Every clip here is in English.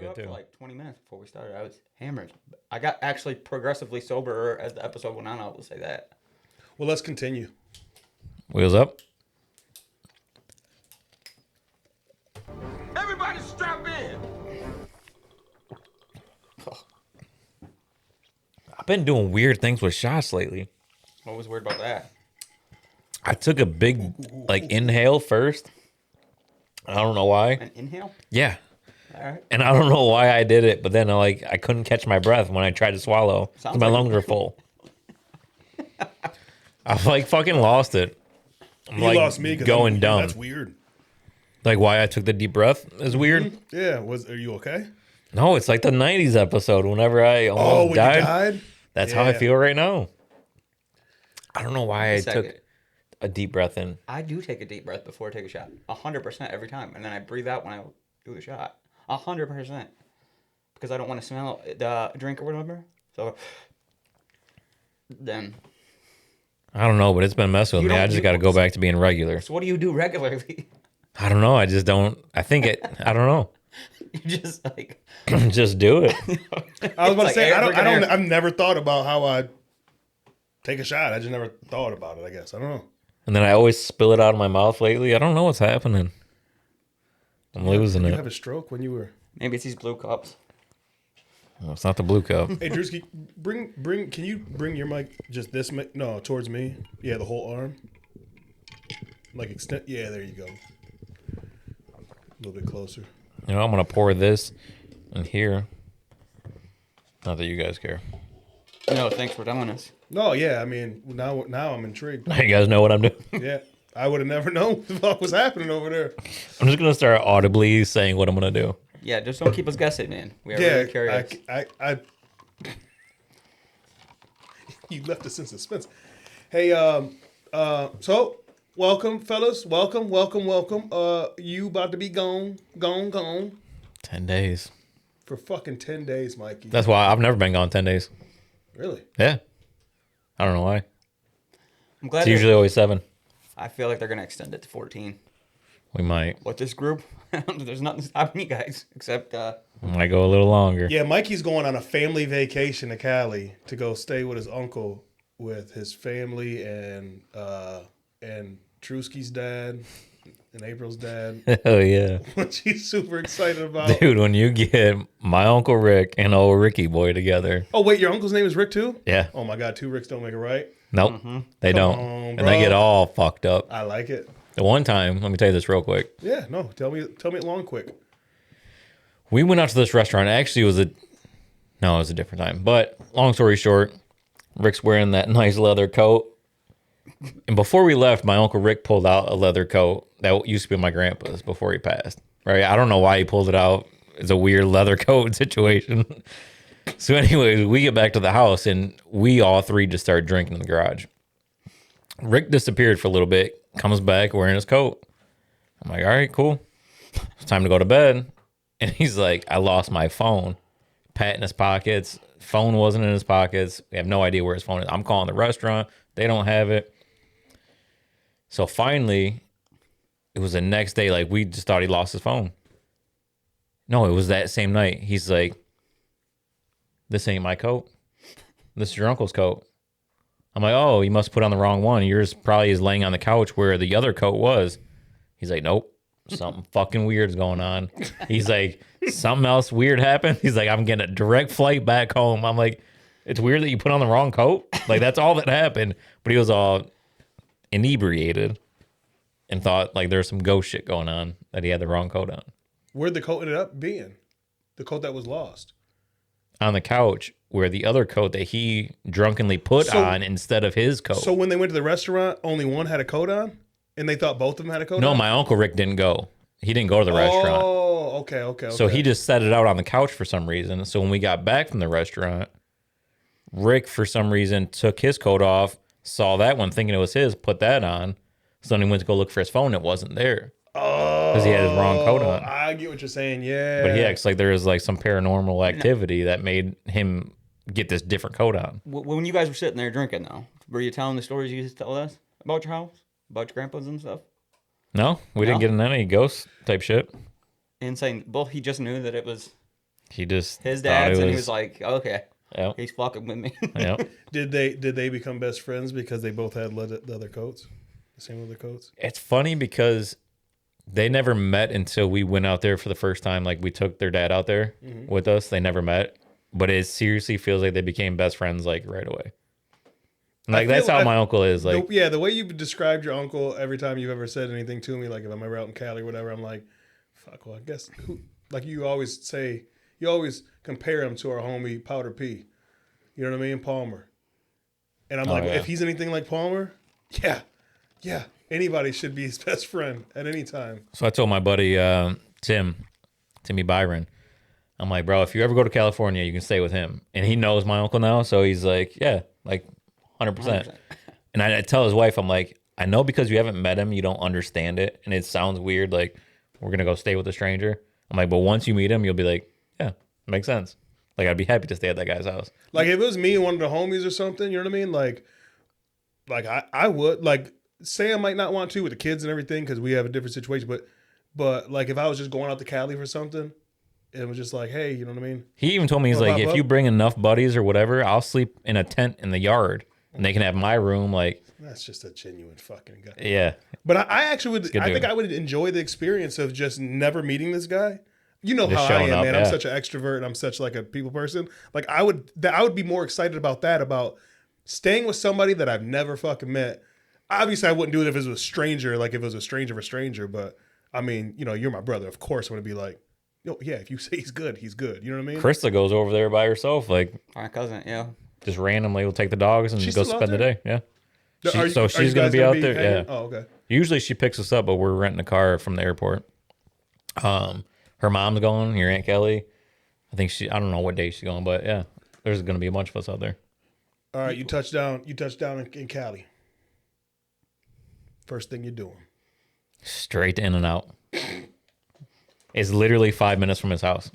good too. For like 20 minutes before we started. I was hammered. I got actually progressively soberer as the episode went on. I will say that. Well, let's continue. Wheels up. Everybody strap in. I've been doing weird things with shots lately. What was weird about that? I took a big inhale first. I don't know why. An inhale? Yeah. All right. And I don't know why I did it, but then I couldn't catch my breath when I tried to swallow. Sounds My like lungs were full. I fucking lost it. I'm You lost me because going dumb. That's weird. Like why I took the deep breath is weird. Yeah. Are you okay? No, it's like the 90s episode whenever I almost when died. you died? That's how I feel right now. I don't know why I Second. took a deep breath in. I do take a deep breath before I take a shot. 100% every time. And then I breathe out when I do the shot. 100%. Because I don't want to smell the drink or whatever. So then. I don't know, but it's been messing with me. I just got to go back to being regular. So what do you do regularly? I don't know. I just don't. I think it. I don't know. You just like. Just do it. I was about to say, like I've never thought about how I take a shot. I just never thought about it, I guess. I don't know. And then I always spill it out of my mouth lately. I don't know what's happening. I'm losing Did you it. have a stroke when you were... Maybe it's these blue cups. Well, it's not the blue cup. Hey, Drewski, can you bring your mic just this mic? No, towards me. Yeah, the whole arm. Like extend. Yeah, there you go. A little bit closer. You know, I'm going to pour this in here. Not that you guys care. No, thanks for telling us. No, yeah, I mean, now I'm intrigued. Now you guys know what I'm doing. Yeah, I would have never known what was happening over there. I'm just going to start audibly saying what I'm going to do. Yeah, just don't keep us guessing, man. We are really curious. I you left us in suspense. Hey, so welcome, fellas. Welcome. You about to be gone 10 days. for fucking 10 days, Mikey. That's why I've never been gone 10 days. Really? Yeah. I don't know why. I'm glad. It's usually always 7. I feel like they're gonna extend it to 14. We might. With this group, there's nothing stopping you guys except. We might go a little longer. Yeah, Mikey's going on a family vacation to Cali to go stay with his uncle, with his family and Drewski's dad and April's dad, Hell yeah. which he's super excited about. Dude, when you get my Uncle Rick and old Ricky boy together. Oh, wait, your uncle's name is Rick too? Yeah. Oh my God, 2 Ricks don't make it right. Nope. They don't. on, and bro. they get all fucked up. I like it. The one time, let me tell you this real quick. Yeah, no, tell me it long quick. We went out to this restaurant. Actually, it was a different time. But long story short, Rick's wearing that nice leather coat. And before we left, my Uncle Rick pulled out a leather coat that used to be my grandpa's before he passed. Right? I don't know why he pulled it out. It's a weird leather coat situation. So anyways, we get back to the house and we all 3 just start drinking in the garage. Rick disappeared for a little bit, comes back wearing his coat. I'm like, all right, cool. It's time to go to bed. And he's like, I lost my phone. Pat in his pockets. Phone wasn't in his pockets. We have no idea where his phone is. I'm calling the restaurant. They don't have it. So finally, it was the next day. Like, we just thought he lost his phone. No, it was that same night. He's like, this ain't my coat. This is your uncle's coat. I'm like, oh, you must put on the wrong one. Yours probably is laying on the couch where the other coat was. He's like, nope. Something fucking weird's going on. He's like, something else weird happened. He's like, I'm getting a direct flight back home. I'm like, it's weird that you put on the wrong coat. Like, that's all that happened. But he was all inebriated and thought like there's some ghost shit going on that he had the wrong coat on. Where'd the coat ended up being? The coat that was lost. On the couch where the other coat that he drunkenly put on instead of his coat. So when they went to the restaurant, only one had a coat on? And they thought both of them had a coat on? No, my Uncle Rick didn't go. He didn't go to the restaurant. Oh, okay. So he just set it out on the couch for some reason. So when we got back from the restaurant, Rick, for some reason, took his coat off, saw that one thinking it was his, put that on. So then he went to go look for his phone. It wasn't there. Oh. Because he had his wrong coat on. I get what you're saying, yeah. But he acts like there was like some paranormal activity that made him get this different coat on. When you guys were sitting there drinking, though, were you telling the stories you used to tell us about your house? About your grandpas and stuff? No, we didn't get in any ghost type shit. And saying, well, he just knew that it was He just his thought dad's, it and he was like, okay, Yep. he's fucking with me. Yep. Did they become best friends because they both had the other coats, the same leather coats? It's funny because they never met until we went out there for the first time. Like we took their dad out there with us. They never met, but it seriously feels like they became best friends like right away. Like that's how my uncle is. Like the way you've described your uncle every time you've ever said anything to me, like if I'm ever out in Cali or whatever, I'm like, fuck. Well, I guess like you always say, you always compare him to our homie Powder P. You know what I mean, Palmer. And I'm like, if he's anything like Palmer, yeah, anybody should be his best friend at any time. So I told my buddy Timmy Byron, I'm like, bro, if you ever go to California, you can stay with him. And he knows my uncle now, so he's like, yeah, like 100%. And I tell his wife, I'm like, I know because you haven't met him, you don't understand it. And it sounds weird, like, we're going to go stay with a stranger. I'm like, but once you meet him, you'll be like, yeah, makes sense. Like, I'd be happy to stay at that guy's house. Like, if it was me and one of the homies or something, you know what I mean? Like I would, like, Sam might not want to with the kids and everything because we have a different situation. But like, if I was just going out to Cali for something, it was just like, hey, you know what I mean? He even told me, he's like, if you bring enough buddies or whatever, I'll sleep in a tent in the yard. And they can have my room, like... That's just a genuine fucking guy. Yeah. But I actually would... I think I would enjoy the experience of just never meeting this guy. You know just how I am, man. I'm such an extrovert and I'm such like a people person. Like, I would be more excited about that, about staying with somebody that I've never fucking met. Obviously, I wouldn't do it if it was a stranger, like if it was a stranger of a stranger. But, I mean, you know, you're my brother. Of course, I want to be like, yo, yeah, if you say he's good, he's good. You know what I mean? Krista goes over there by herself, like... My cousin, yeah. Just randomly will take the dogs and go spend the day. Yeah. She's going to be out there. Yeah. Oh, okay. Usually she picks us up, but we're renting a car from the airport. Her mom's going, your Aunt Kelly. I don't know what day she's going, but yeah, there's going to be a bunch of us out there. All right. You touched down in Cali. First thing you're doing. Straight to In-N-Out. It's literally 5 minutes from his house.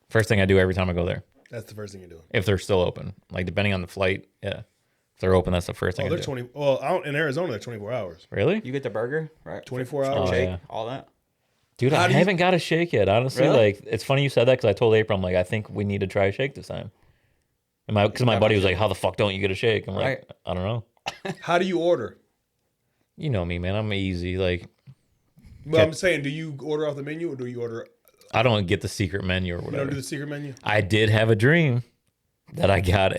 First thing I do every time I go there. That's the first thing you're doing. If they're still open. Like, depending on the flight, yeah. If they're open, that's the first thing I do. 20. Well, out in Arizona, they're 24 hours. Really? You get the burger, right? 24 hours. Shake, yeah. all that. Dude, I haven't got a shake yet, honestly. Really? Like, it's funny you said that because I told April, I'm like, I think we need to try a shake this time. Because my buddy was like, how the fuck don't you get a shake? I'm like, I don't know. How do you order? You know me, man. I'm easy. Like, Well, I'm saying, do you order off the menu or do you order... I don't get the secret menu or whatever. You don't do the secret menu? I did have a dream that I got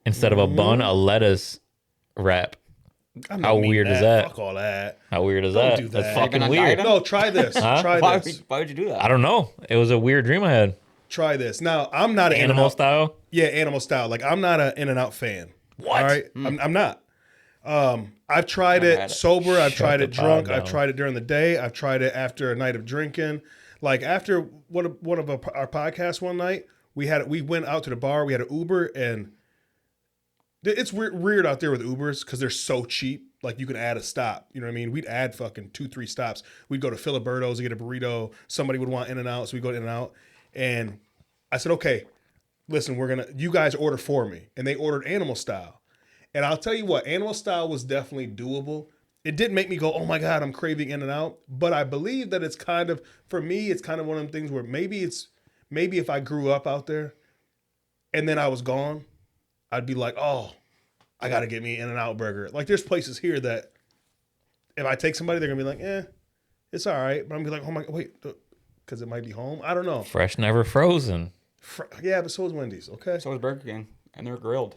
instead of a bun, a lettuce wrap. How weird is that? Fuck all that. How weird is Don't that? do that. That's fucking weird. No, try this. Try this. Why would you do that? I don't know. It was a weird dream I had. Try this. Now, I'm not an Animal style? Yeah, animal style. Like, I'm not an In-N-Out fan. What? All right? I'm not. I've tried it sober. I've tried it drunk. I've tried it during the day. I've tried it after a night of drinking. Like, after one of our podcasts one night, we went out to the bar. We had an Uber, and it's weird out there with Ubers because they're so cheap. Like, you can add a stop. You know what I mean? We'd add fucking 2-3 stops. We'd go to Filiberto's to get a burrito. Somebody would want In-N-Out, so we go to In-N-Out. And I said, okay, listen, you guys order for me. And they ordered animal style. And I'll tell you what, animal style was definitely doable. It didn't make me go, oh my God, I'm craving In-N-Out. But I believe that it's kind of, for me, it's kind of one of them things where maybe if I grew up out there and then I was gone, I'd be like, oh, I got to get me an In-N-Out burger. Like, there's places here that if I take somebody, they're going to be like, it's all right. But I'm going to be like, oh my God, wait, because it might be home. I don't know. Fresh, never frozen. Yeah, but so is Wendy's, okay? So is Burger King, and they're grilled.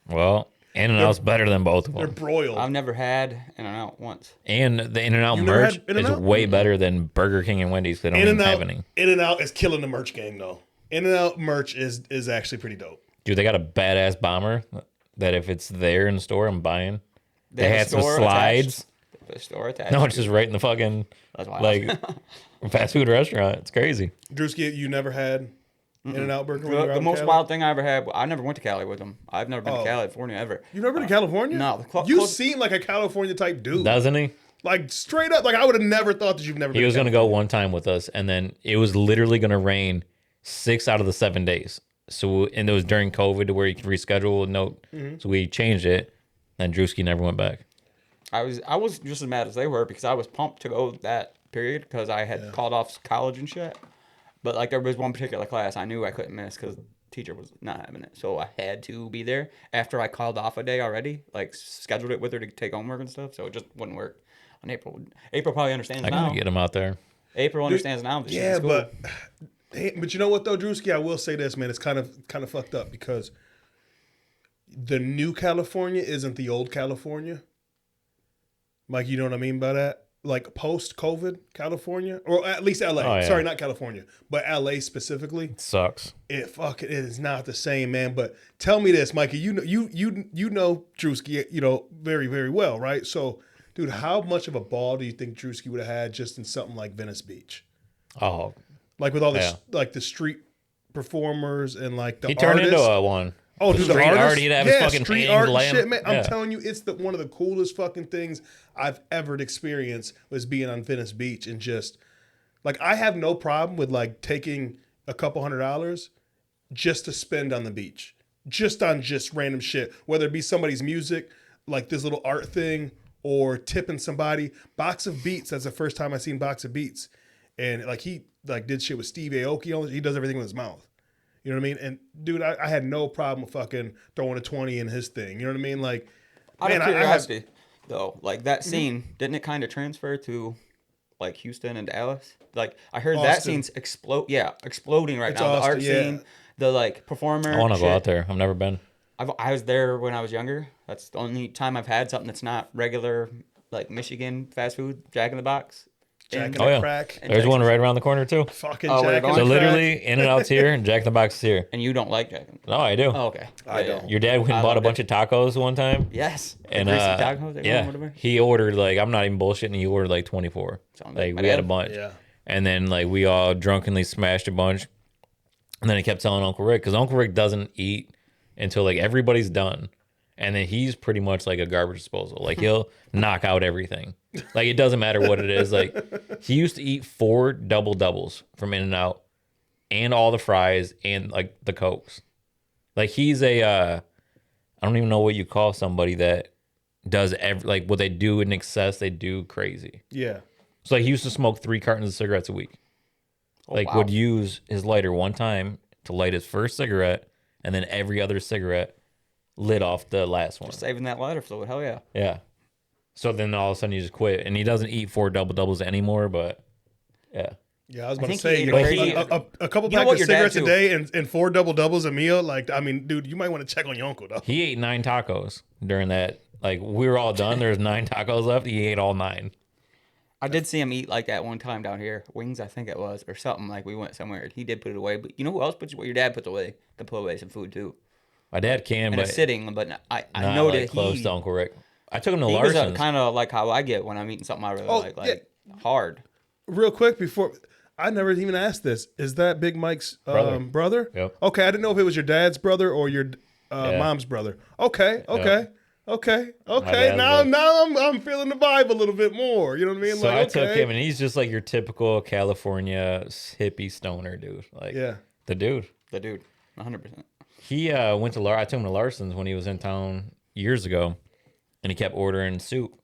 Well, In-N-Out's better than both of them. They're broiled. I've never had In-N-Out once. And the In-N-Out merch is way better than Burger King and Wendy's. They don't even have any. In-N-Out is killing the merch game, though. In-N-Out merch is actually pretty dope. Dude, they got a badass bomber that if it's there in the store, I'm buying. They had some slides. The store attached. No, it's just right in the fucking fast food restaurant. It's crazy. Drewski, you never had In-N-Out burger? The most wild thing I ever had, I never went to Cali with them. I've never been to California ever. You've never been to California? No. You seem like a California type dude. Doesn't he? Like, straight up. Like, I would have never thought that you've never been He was going to go one time with us, and then it was literally going to rain 6 out of the 7 days. So, and it was during COVID to where you could reschedule a note. So we changed it, and Drewski never went back. I was just as mad as they were because I was pumped to go that period because I had called off college and shit. But like there was one particular class I knew I couldn't miss because the teacher was not having it, so I had to be there after I called off a day already, like scheduled it with her to take homework and stuff. So it just wouldn't work. And April probably understands I now. gotta get him out there. April understands now. That she's in school. But you know what though, Drewski, I will say this, man. It's kind of fucked up because the new California isn't the old California. Like, you know what I mean by that? Like post-COVID California, or at least LA. Oh, yeah. Sorry, not California, but LA specifically. It sucks. It is not the same, man. But tell me this, Mikey. You know Drewski, very, very well, right? So, dude, how much of a ball do you think Drewski would have had just in something like Venice Beach? Oh, Like with all the like the street performers and like the he turned artists. into one. Oh, dude, the street artists? art, he'd have his fucking street hands art and laying- shit, man. Yeah. I'm telling you, it's one of the coolest fucking things I've ever experienced was being on Venice Beach and just like I have no problem with like taking a couple $100 just to spend on the beach, just on random shit, whether it be somebody's music, like this little art thing, or tipping somebody. Box of Beats. That's the first time I seen Box of Beats, and like he like did shit with Steve Aoki. He does everything with his mouth. You know what I mean? And dude, I had no problem with fucking throwing a 20 in his thing. You know what I mean? Like, Out man, of curiosity, though, like that scene, didn't it kind of transfer to like Houston and Dallas? Like I heard that Austin. scene's exploding right It's now. Austin, The art yeah. scene, the like performer. I want to go shit. out there. I've never been. I was there when I was younger. That's the only time I've had something that's not regular, like Michigan fast food, Jack in the Box. Jack And- in Oh, the yeah. Crack. There's one right around the corner too. Fucking Oh, where Jack in you're the So going? Crack. literally, In and Out's here, and Jack in the Box is here. And you don't like Jack in the No, I do. Oh, okay. I don't. Your dad went and I bought a love bunch of tacos one time. Yes. And Greasy tacos, they call them, yeah, whatever. he ordered like I'm not even bullshitting. He ordered like 24. Sounds Like like we had a bad. bunch, Yeah. and then like we all drunkenly smashed a bunch, and then he kept telling Uncle Rick because Uncle Rick doesn't eat until like everybody's done, and then he's pretty much like a garbage disposal. Like he'll knock out everything. Like it doesn't matter what it is. Like he used to eat 4 double doubles from In and Out, and all the fries and like the Cokes. Like he's a I don't even know what you call somebody that does like what they do in excess. They do crazy. Yeah. So like he used to smoke 3 cartons of cigarettes a week. Like wow. would use his lighter one time to light his first cigarette, and then every other cigarette lit off the last one. Saving that lighter fluid. Hell yeah. Yeah. So then all of a sudden he just quit, and he doesn't eat 4 double doubles anymore. But yeah, Yeah, I was I about to think say, he you ate know, a crazy- a couple You know packs what of your dad cigarettes a do? day and 4 double doubles a meal. Like, I mean, dude, you might want to check on your uncle, though. he ate 9 tacos during that. Like we were all done. There's 9 tacos left. He ate all 9. I did see him eat like that one time down here. Wings, I think it was, or something. Like we went somewhere. He did put it away. But you know who else puts what your dad puts away? Can put away some food too. My dad can, And but it's sitting, but I not know like that close he to Uncle Rick. I took him to he was Larson's. kind of like how I get when I'm eating something I really Oh, like hard. Real quick before, I never even asked this. Is that Big Mike's brother? Yep. Okay, I didn't know if it was your dad's brother or your Yeah. mom's brother. Okay. dad's Now brother. I'm feeling the vibe a little bit more. You know what I mean? So like, I took him, and he's just like your typical California hippie stoner dude. Like Yeah. the dude. The dude, 100%. He went to I took him to Larson's when he was in town years ago, and he kept ordering soup.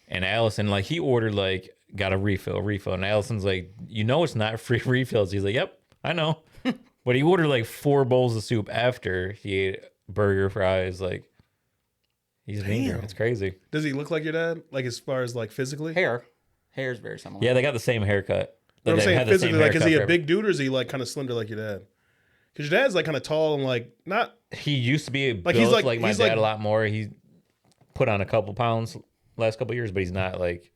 And Allison, like, he ordered like got a refill, and Allison's like, you know, it's not free refills. He's like, yep, I know. But he ordered like 4 bowls of soup after he ate burger, fries. Like, he's mean. It's crazy. Does he look like your dad? Like as far as like physically? Hair's very similar. Yeah, they got the same haircut. But I'm They saying had the same physically, like, is he a haircut big dude or is he like kind of slender like your dad? Because your dad's like kind of tall and like not. He used to be Like, built he's like, like- my he's dad like- a lot more. He put on a couple pounds last couple years, but he's not like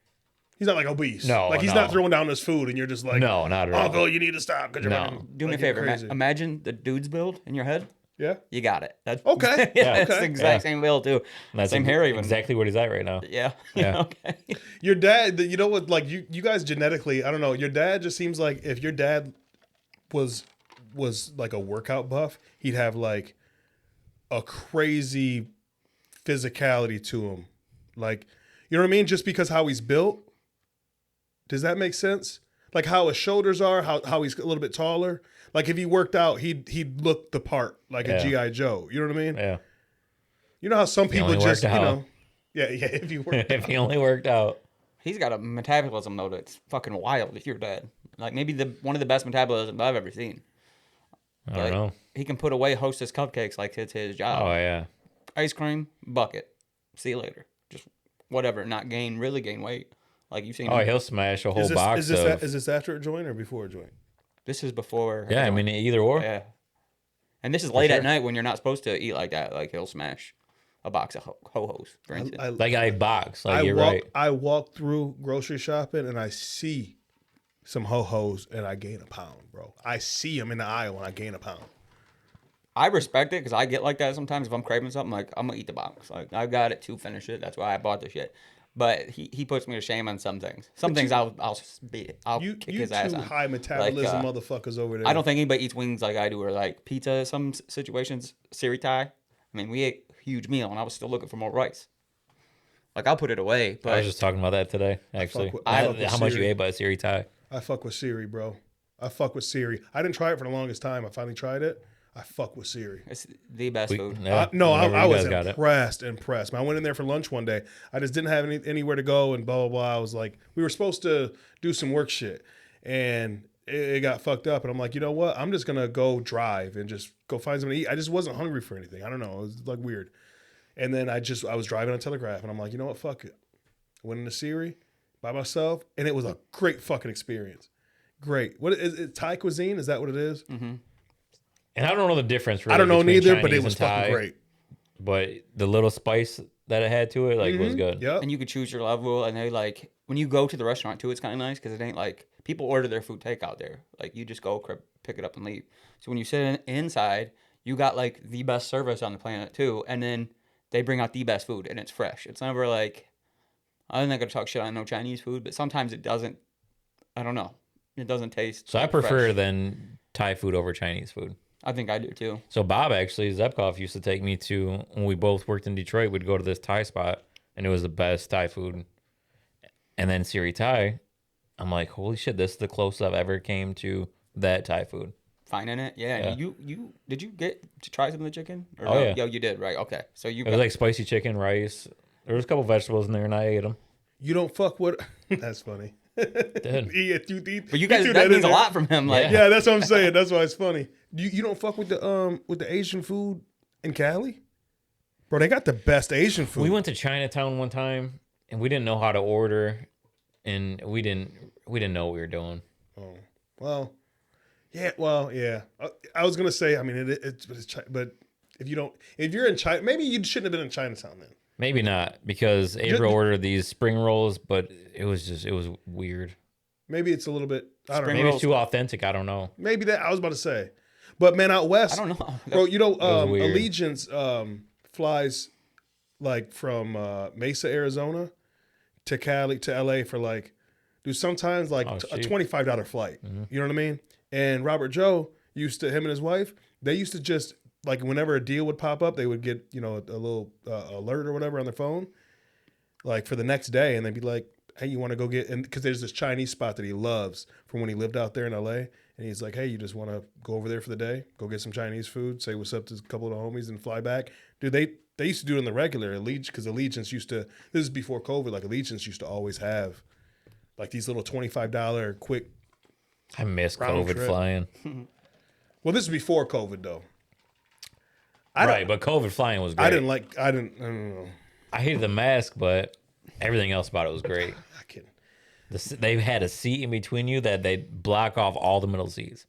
He's not like obese. No, like he's no. not throwing down his food and you're just like, no, not at all. Uncle, you need to stop because you're No. fucking, Do me like, a favor. you're crazy. Imagine the dude's build in your head. Yeah. You got it. That's Okay. yeah, Yeah, it's the okay. exact same build too. And that's Same hair even. exactly what he's at right now. Yeah. Yeah. Okay. Your dad, you know what? Like you guys genetically, I don't know. Your dad just seems like if your dad was like a workout buff, he'd have like a crazy physicality to him. Like, you know what I mean? Just because how he's built. Does that make sense? Like how his shoulders are, how he's a little bit taller. Like if he worked out, he'd look the part like a G.I. Joe. You know what I mean? Yeah. You know how some people only just, worked out. yeah, if you work If he only worked out. He's got a metabolism though that's fucking wild. If you're dead, Like maybe one of the best metabolisms I've ever seen. I don't know. He can put away Hostess cupcakes like it's his job. Oh yeah. Ice cream, bucket. See you later. Just whatever. Not really gain weight. Like you've seen. Oh, he'll smash a whole box is this after a joint or before a joint? This is before. Yeah, I mean either or. Yeah. And this is late at night when you're not supposed to eat like that. Like he'll smash a box of ho-hos, for instance. I box. Like you're right. I walk through grocery shopping and I see some ho-hos and I gain a pound, bro. I see them in the aisle and I gain a pound. I respect it because I get like that sometimes. If I'm craving something, like I'm gonna eat the box. Like I've got it to finish it. That's why I bought the shit. But he puts me to shame on some things. Some things I'll kick his ass on. You two high metabolism motherfuckers over there. I don't think anybody eats wings like I do, or like pizza. In some situations, siri Thai. I mean, we ate a huge meal, and I was still looking for more rice. Like I'll put it away. But I was just talking about that today. Actually, how much you ate by Siri Thai? I fuck with Siri, bro. I fuck with Siri. I didn't try it for the longest time. I finally tried it. I fuck with Siri. It's the best food. I was impressed. I went in there for lunch one day. I just didn't have anywhere to go and blah, blah, blah. I was like, we were supposed to do some work shit. And it got fucked up. And I'm like, you know what? I'm just going to go drive and just go find something to eat. I just wasn't hungry for anything. I don't know. It was like weird. And then I was driving on Telegraph and I'm like, you know what? Fuck it. I went into Siri by myself and it was a great fucking experience. Great. What is it? Thai cuisine? Is that what it is? Mm-hmm. And I don't know the difference. Really, I don't know neither, Chinese but it was fucking great. But the little spice that it had to it, was good. Yep. And you could choose your level. And they when you go to the restaurant too, it's kind of nice because it ain't like people order their food takeout there. Like you just go pick it up and leave. So when you sit inside, you got like the best service on the planet too. And then they bring out the best food and it's fresh. It's never like, I'm not gonna talk shit on no Chinese food, but sometimes it doesn't. I don't know. It doesn't taste. So I prefer then Thai food over Chinese food. I think I do too. So Bob actually, Zepkov used to take me to, when we both worked in Detroit, we'd go to this Thai spot and it was the best Thai food. And then Siri Thai, I'm like, holy shit, this is the closest I've ever came to that Thai food. Finding it? Yeah. You did you get to try some of the chicken? Or oh, no? Yeah. Yo, you did, right. Okay. So it was like spicy chicken, rice. There was a couple vegetables in there and I ate them. You don't fuck with, that's funny. But you guys, that means a lot from him. Like, yeah, that's what I'm saying. That's why it's funny. You don't fuck with the Asian food in Cali, bro. They got the best Asian food. We went to Chinatown one time and we didn't know how to order, and we didn't know what we were doing. Oh well, yeah. I was gonna say, I mean, but if you're in China, maybe you shouldn't have been in Chinatown then. Maybe not, because April ordered these spring rolls, but it was weird. Maybe it's a little bit, I don't know. Maybe it's too authentic. I don't know. Maybe that, I was about to say. But man, out west, I don't know. Bro, Allegiance flies like from Mesa, Arizona to Cali, to LA for like, dude, sometimes like a $25 flight. Mm-hmm. You know what I mean? And Robert Joe him and his wife, they used to just, like whenever a deal would pop up, they would get, a little alert or whatever on their phone, like for the next day. And they'd be like, hey, you want to go get, and because there's this Chinese spot that he loves from when he lived out there in LA. And he's like, hey, you just want to go over there for the day, go get some Chinese food, say what's up to a couple of the homies and fly back. Dude, they used to do it in the regular because Allegiance used to, this is before COVID, like Allegiance used to always have like these little $25 quick. I miss COVID flying. Well, this is before COVID though. Right, but COVID flying was great. I don't know. I hated the mask, but everything else about it was great. I can't. They had a seat in between you that they'd block off all the middle seats.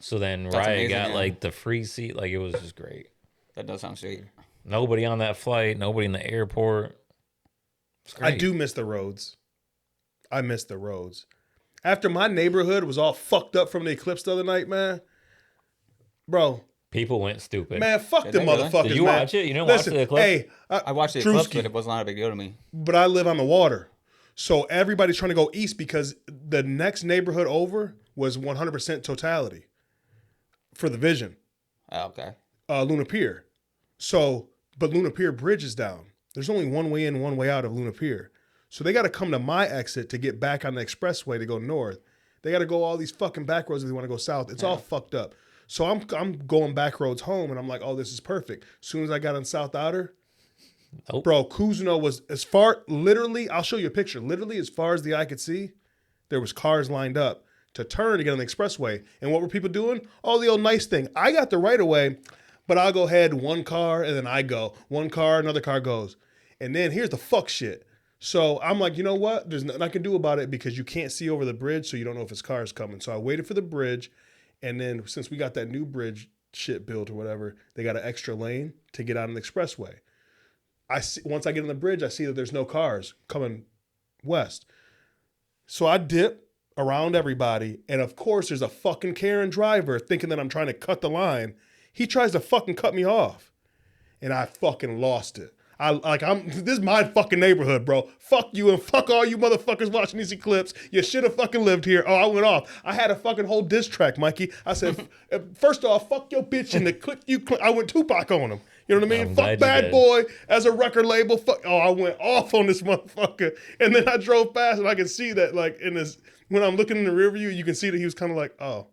So then Ryan got like the free seat. Like it was just great. That does sound sweet. Nobody on that flight. Nobody in the airport. I do miss the roads. I miss the roads. After my neighborhood was all fucked up from the eclipse the other night, man. Bro. People went stupid. Man, fuck them motherfuckers, Did you watch it? You didn't watch the eclipse? Hey, I watched the eclipse, but it was not a big deal to me. But I live on the water. So everybody's trying to go east because the next neighborhood over was 100% totality for the vision. Oh, okay. Luna Pier. So, but Luna Pier Bridge is down. There's only one way in, one way out of Luna Pier. So they got to come to my exit to get back on the expressway to go north. They got to go all these fucking back roads if they want to go south. It's all fucked up. So I'm going back roads home, and I'm like, oh, this is perfect. As soon as I got on South Outer, bro, Kuzno was as far, literally, I'll show you a picture. Literally, as far as the eye could see, there was cars lined up to turn to get on the expressway. And what were people doing? Oh, the old nice thing. I got the right of way, but I'll go ahead one car and then I go. One car, another car goes. And then here's the fuck shit. So I'm like, you know what? There's nothing I can do about it because you can't see over the bridge, so you don't know if his car is coming. So I waited for the bridge, and then since we got that new bridge shit built or whatever, they got an extra lane to get on the expressway. Once I get on the bridge, I see that there's no cars coming west. So I dip around everybody, and of course there's a fucking Karen driver thinking that I'm trying to cut the line. He tries to fucking cut me off, and I fucking lost it. This is my fucking neighborhood, bro. Fuck you and fuck all you motherfuckers watching these clips. You should have fucking lived here. Oh, I went off. I had a fucking whole diss track, Mikey. I said, first off, fuck your bitch and the clip you. I went Tupac on him. You know what I mean? Fuck Bad Boy as a record label. Fuck. Oh, I went off on this motherfucker. And then I drove past and I could see that when I'm looking in the rear view, you can see that he was kind of like, oh,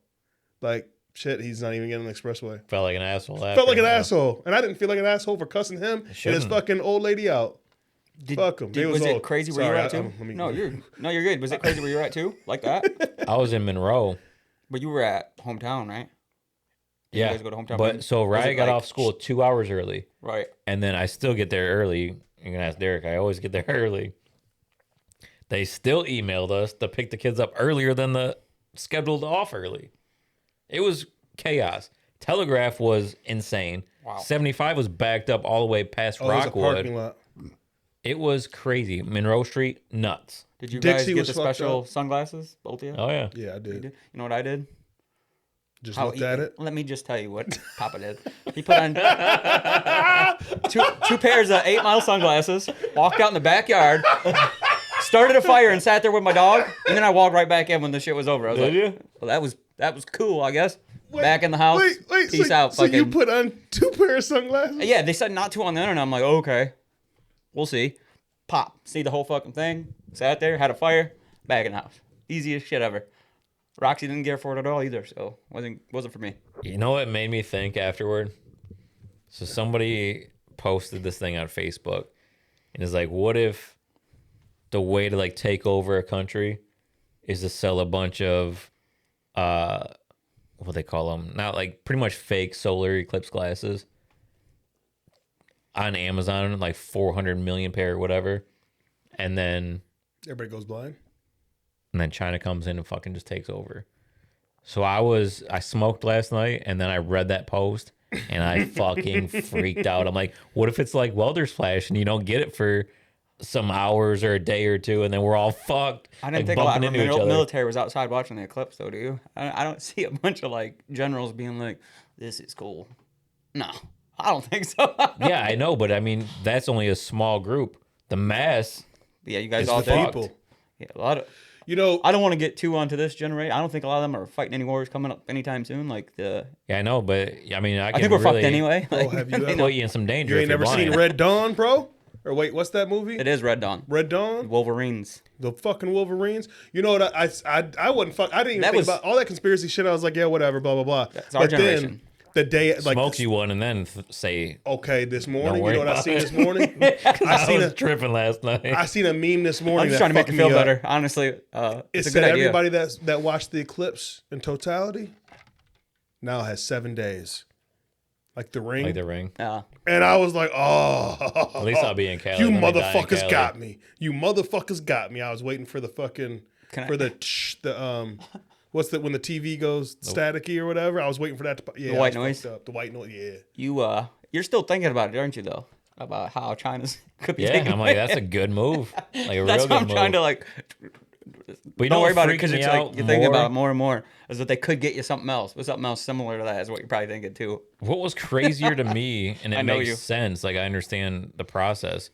like. Shit, he's not even getting an expressway. Felt like an asshole. Felt like an asshole. And I didn't feel like an asshole for cussing him and his fucking old lady out. Fuck him. Was it crazy where you were at too? No, you're good. Was it crazy where you were at too? Like that? I was in Monroe. But you were at hometown, right? Did yeah. You guys go to hometown? But so Ryan got off school 2 hours early. Right. And then I still get there early. You're going to ask Derek. I always get there early. They still emailed us to pick the kids up earlier than the scheduled off early. It was chaos. Telegraph was insane. Wow. 75 was backed up all the way past Rockwood. It was crazy. Monroe Street, nuts. Did you guys get the special sunglasses, both of you? Oh, yeah. Yeah, I did. You know what I did? Just looked at it? Let me just tell you what Papa did. He put on two pairs of 8 Mile sunglasses, walked out in the backyard, started a fire and sat there with my dog, and then I walked right back in when the shit was over. I was well, that was cool, I guess. Back in the house. Wait, peace out. So you put on 2 pairs of sunglasses? Yeah, they said not to on the internet. I'm like, oh, okay, we'll see. Pop, see the whole fucking thing. Sat there, had a fire, back in the house. Easiest shit ever. Roxy didn't care for it at all either, so wasn't for me. You know what made me think afterward? So somebody posted this thing on Facebook, and it's like, what if the way to like take over a country is to sell a bunch of what they call them, not like pretty much fake solar eclipse glasses on Amazon, like 400 million pair or whatever, and then everybody goes blind, and then China comes in and fucking just takes over. So I smoked last night, and then I read that post and I fucking freaked out. I'm like, what if it's like welder's flash and you don't get it for some hours or a day or two, and then we're all fucked. I didn't think a lot of the military was outside watching the eclipse, though. Do you? I don't see a bunch of like generals being like, "This is cool." No, I don't think so. Yeah, I know, but I mean, that's only a small group. The mass. Yeah, you guys all did. People. Yeah, a lot of. You know, I don't want to get too onto this generation. I don't think a lot of them are fighting any wars coming up anytime soon. Like the. Yeah, I know, but I mean, I think we're fucked anyway. Like, have you put you in some danger? You ain't never seen Red Dawn, bro? Or wait, what's that movie? It is Red Dawn. Red Dawn? Wolverines. The fucking Wolverines. You know what? I wasn't fuck. I didn't even think about all that conspiracy shit. I was like, yeah, whatever, blah blah blah. That's our generation. The day like smoke you one and then say okay. This morning, you know what I seen this morning? I was tripping last night. I seen a meme this morning. I'm just trying to make you feel better. Honestly, it's a good idea. Everybody that watched the eclipse in totality now has 7 days. Like the ring. Like the ring. Yeah. And I was like, oh. At least I'll be in Cali. You motherfuckers got me. You motherfuckers got me. I was waiting for the fucking, what's that when the TV goes staticky or whatever? I was waiting for that to, yeah. The white noise? The white noise, yeah. You're still thinking about it, aren't you, though? About how China's could be taking I'm like, that's a good move. Like a that's real good what I'm move. trying to like. But don't worry about it because it's like you're thinking about it more and more. Is that they could get you something else, but something else similar to that is what you're probably thinking too. What was crazier to me, and it makes sense. Like I understand the process,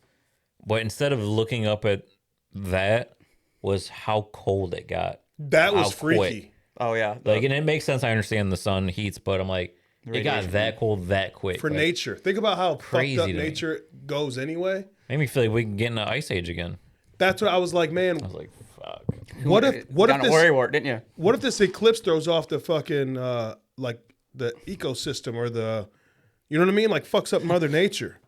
but instead of looking up at that, was how cold it got. That was freaky. Quick. Oh yeah, like and it makes sense. I understand the sun heats, but I'm like, it got that cold that quick for nature. Think about how fucked up nature goes anyway. Made me feel like we can get in the ice age again. That's what I was like, man. I was like, fuck. What if this worry wart, didn't you? What if this eclipse throws off the fucking like the ecosystem or the, you know what I mean? Like fucks up Mother Nature.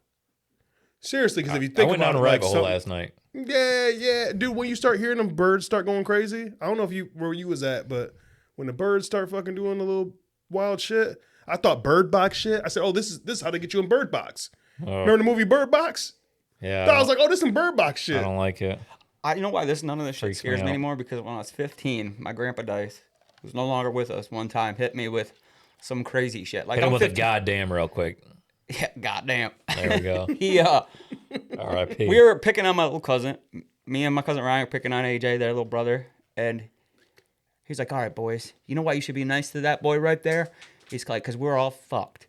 Seriously, because if you think I went about down a rabbit hole last night. Yeah, dude. When you start hearing them birds start going crazy, I don't know if where you was at, but when the birds start fucking doing the little wild shit. I thought Bird Box shit. I said, oh, this is how they get you in Bird Box. Remember the movie Bird Box? Yeah. I was like, oh, this is some Bird Box shit. I don't like it. You know why none of this shit scares me out. anymore? Because when I was 15, my grandpa Dice, who's no longer with us, one time hit me with some crazy shit. Like Hit him I'm with 15. a goddamn real quick. Yeah, goddamn. There we go. He R.I.P. we were picking on my little cousin. Me and my cousin Ryan were picking on AJ, their little brother, and he's like, "All right, boys, you know why you should be nice to that boy right there?" He's like, "Cause we're all fucked."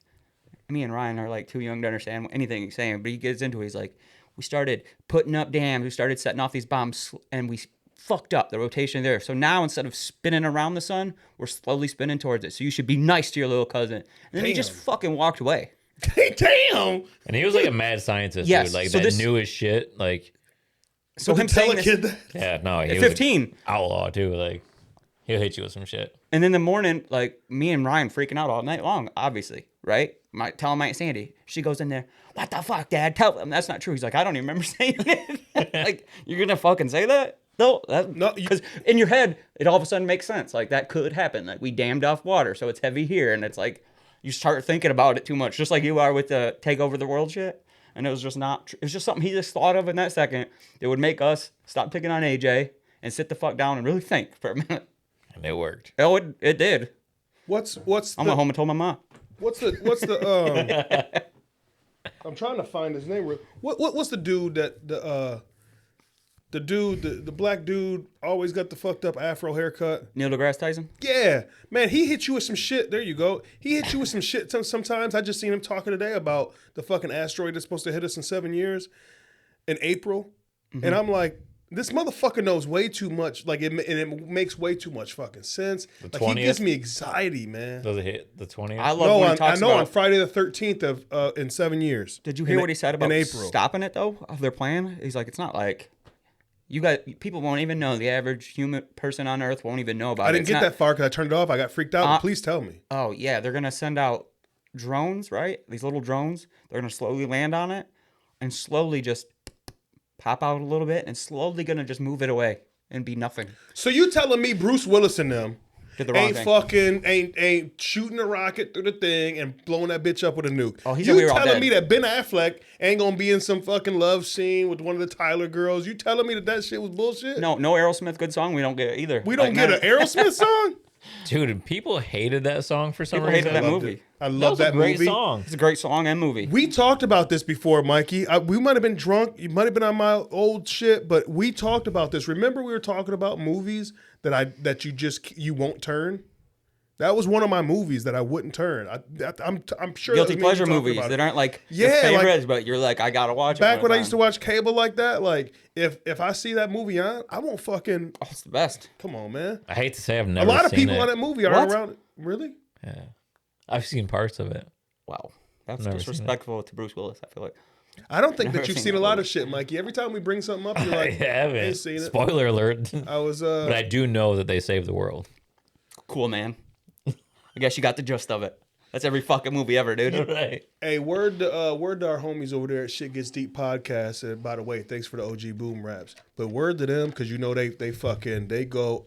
Me and Ryan are like too young to understand anything he's saying, but he gets into it. He's like, "We started putting up dams, we started setting off these bombs, and we fucked up the rotation there. So now instead of spinning around the sun, we're slowly spinning towards it. So you should be nice to your little cousin." And then he just fucking walked away. Damn. And he was like a mad scientist, Yes, dude. Like so that this- knew his shit. Like, So him tell saying a this, kid that. yeah, no, he at was 15. an outlaw too. Like, he'll hit you with some shit. And then the morning, like me and Ryan freaking out all night long, obviously, right? Telling my Aunt Sandy, she goes in there, "What the fuck, Dad? Tell them that's not true." He's like, "I don't even remember saying it." Like, you're gonna fucking say that? No, because in your head, it all of a sudden makes sense. Like that could happen. Like we dammed off water, so it's heavy here, and it's like you start thinking about it too much, just like you are with the take over the world shit. And it was just not. It was just something he just thought of in that second. It would make us stop picking on AJ and sit the fuck down and really think for a minute. And it worked. Oh, it did. What's I the went home and told my mom. what's the I'm trying to find his name. What's the dude that the black dude always got the fucked up afro haircut? Neil deGrasse Tyson. Yeah, man, he hit you with some shit. There you go. He hit you with some shit. Sometimes I just seen him talking today about the fucking asteroid that's supposed to hit us in 7 years, in April, and I'm like, this motherfucker knows way too much. Like it makes way too much fucking sense. Like he gives me anxiety, man. Does it hit the 20th? I love when he talks about. On Friday the 13th of in 7 years. Did you hear what he said about in April? stopping it though? Of their plan? He's like, it's not like you got people won't even know. The average human person on Earth won't even know about it. I didn't get that far because I turned it off. I got freaked out. But please tell me. Oh yeah, they're gonna send out drones, right? These little drones. They're gonna slowly land on it and slowly just pop out a little bit and slowly gonna just move it away and be nothing. So you telling me Bruce Willis and them Did the wrong ain't thing. fucking ain't shooting a rocket through the thing and blowing that bitch up with a nuke? Oh, he you said we were all telling dead. me that Ben Affleck ain't gonna be in some fucking love scene with one of the Tyler girls? You telling me that shit was bullshit? No Aerosmith good song. We don't get it either. We don't get an Aerosmith song. Dude, people hated that song for some People reason. hated that movie. I love that was a great movie. song. It's a great song and movie. We talked about this before, Mikey. We might have been drunk. You might have been on my old shit, but we talked about this. Remember, we were talking about movies that you won't turn. That was one of my movies that I wouldn't turn. I'm sure Guilty that was me pleasure talking movies about it. that aren't like Yeah, your like- favorites, but you're like, I gotta watch it. Back when I used to watch cable like that, like if I see that movie on, I won't fucking. Oh, it's the best. Come on, man. I hate to say I've A never lot of seen people it. on that movie aren't What? around. Really? Yeah. I've seen parts of it. Wow, that's Never seen it. disrespectful to Bruce Willis. I feel like. I don't think Never that you've seen seen a that lot movie. of shit, Mikey. Every time we bring something up, you're I like, haven't. ain't seen it. Spoiler alert. I was But I do know that they saved the world. Cool, man. I guess you got the gist of it. That's every fucking movie ever, dude. Right. Hey, word to our homies over there at Shit Gets Deep podcast. And by the way, thanks for the OG boom raps. But word to them, because you know they go.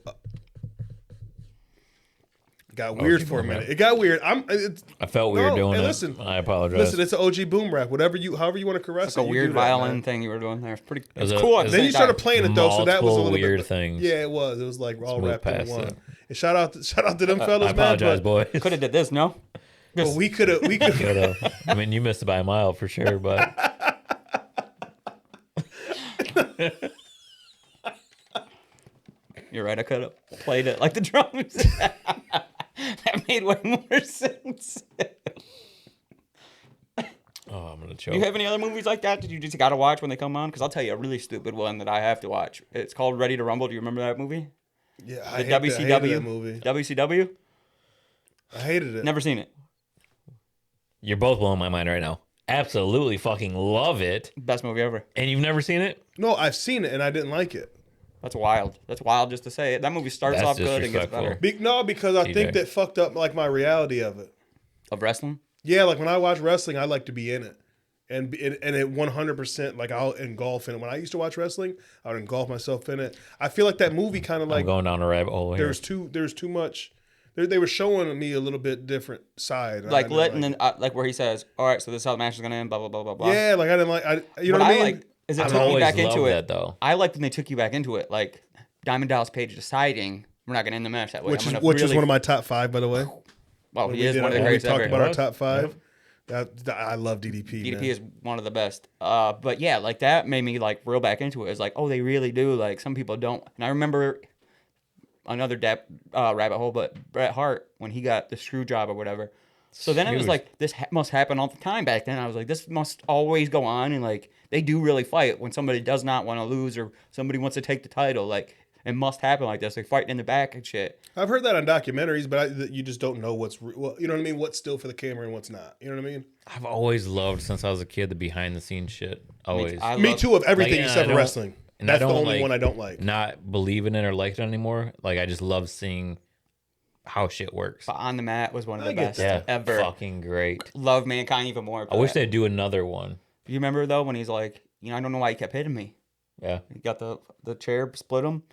Got weird for a boom minute. rap. It got weird. I felt weird doing it. Listen, I apologize. listen. It's an OG boom rap. However you want to caress It's a it. you weird do that, violin man. thing you were doing there. It's pretty. It was It's a- cool. it at was the Then same you started time. playing it though, so that was a Multiple little weird bit, things. Yeah, it was. It was like all move wrapped in past one. it. And shout out to them fellas, I man. apologize, but- boys. Could have did this, no? But we could have. Could've. I mean, you missed it by a mile for sure, but You're right. I could have played it like the drums. That made way more sense. oh, I'm gonna choke. Do you have any other movies like that that you just gotta watch when they come on? Because I'll tell you a really stupid one that I have to watch. It's called Ready to Rumble. Do you remember that movie? Yeah, The I hated WCW that movie. WCW. I hated it. Never seen it. You're both blowing my mind right now. Absolutely fucking love it. Best movie ever. And you've never seen it? No, I've seen it and I didn't like it. That's wild. That's wild just to say it. That movie starts That's off good and gets disrespectful. better. No, because I think TJ. that fucked up like my reality of it. Of wrestling. Yeah, like when I watch wrestling, I like to be in it. And it 100%, like I'll engulf in it. When I used to watch wrestling, I would engulf myself in it. I feel like that movie kind of like I'm going down a rabbit hole here. there's too much. They were showing me a little bit different side. Like like where he says, "All right, so this is how the match is gonna end." Blah blah blah blah blah. Yeah, like I didn't like. You know what what I mean? like is it I've took me always back into loved it. that, though. I liked when they took you back into it, like Diamond Dallas Page deciding we're not gonna end the match that way. Which is one of my top 5, by the way. Well, he is one of the We greatest talked ever. about our top 5. I love DDP. DDP man. is one of the best. But yeah, like that made me like real back into it. It's like, oh, they really do. Like some people don't. And I remember another rabbit hole, but Bret Hart when he got the screw job or whatever. So then it was like this must happen all the time back then. I was like, this must always go on, and like they do really fight when somebody does not want to lose or somebody wants to take the title. Like it must happen like this. They fight in the back and shit. I've heard that on documentaries, but you just don't know what's you know what I mean. What's still for the camera and what's not. You know what I mean? I've always loved since I was a kid the behind the scenes shit. Always. Me too. Of everything Like, except for wrestling. And That's I the don't only one I don't like. Not believing it or like it anymore. Like I just love seeing how shit works. But on the mat was one of the get best Yeah, ever. fucking great. Love Mankind even more. I wish they'd do another one. You remember though when he's like, I don't know why he kept hitting me. Yeah. He got the chair, split him,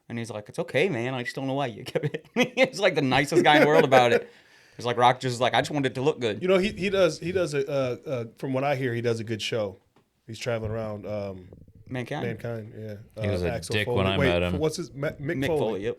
and he's like, "It's okay, man. I just don't know why you kept hitting me." He's like the nicest guy in the world about it. It's like Rock just like, I just wanted it to look good. You know, he does from what I hear, he does a good show. He's traveling around. Mankind, yeah. He was a Axel dick Foley. when I met him. What's his Mick Mick Foley? Foley. Yep.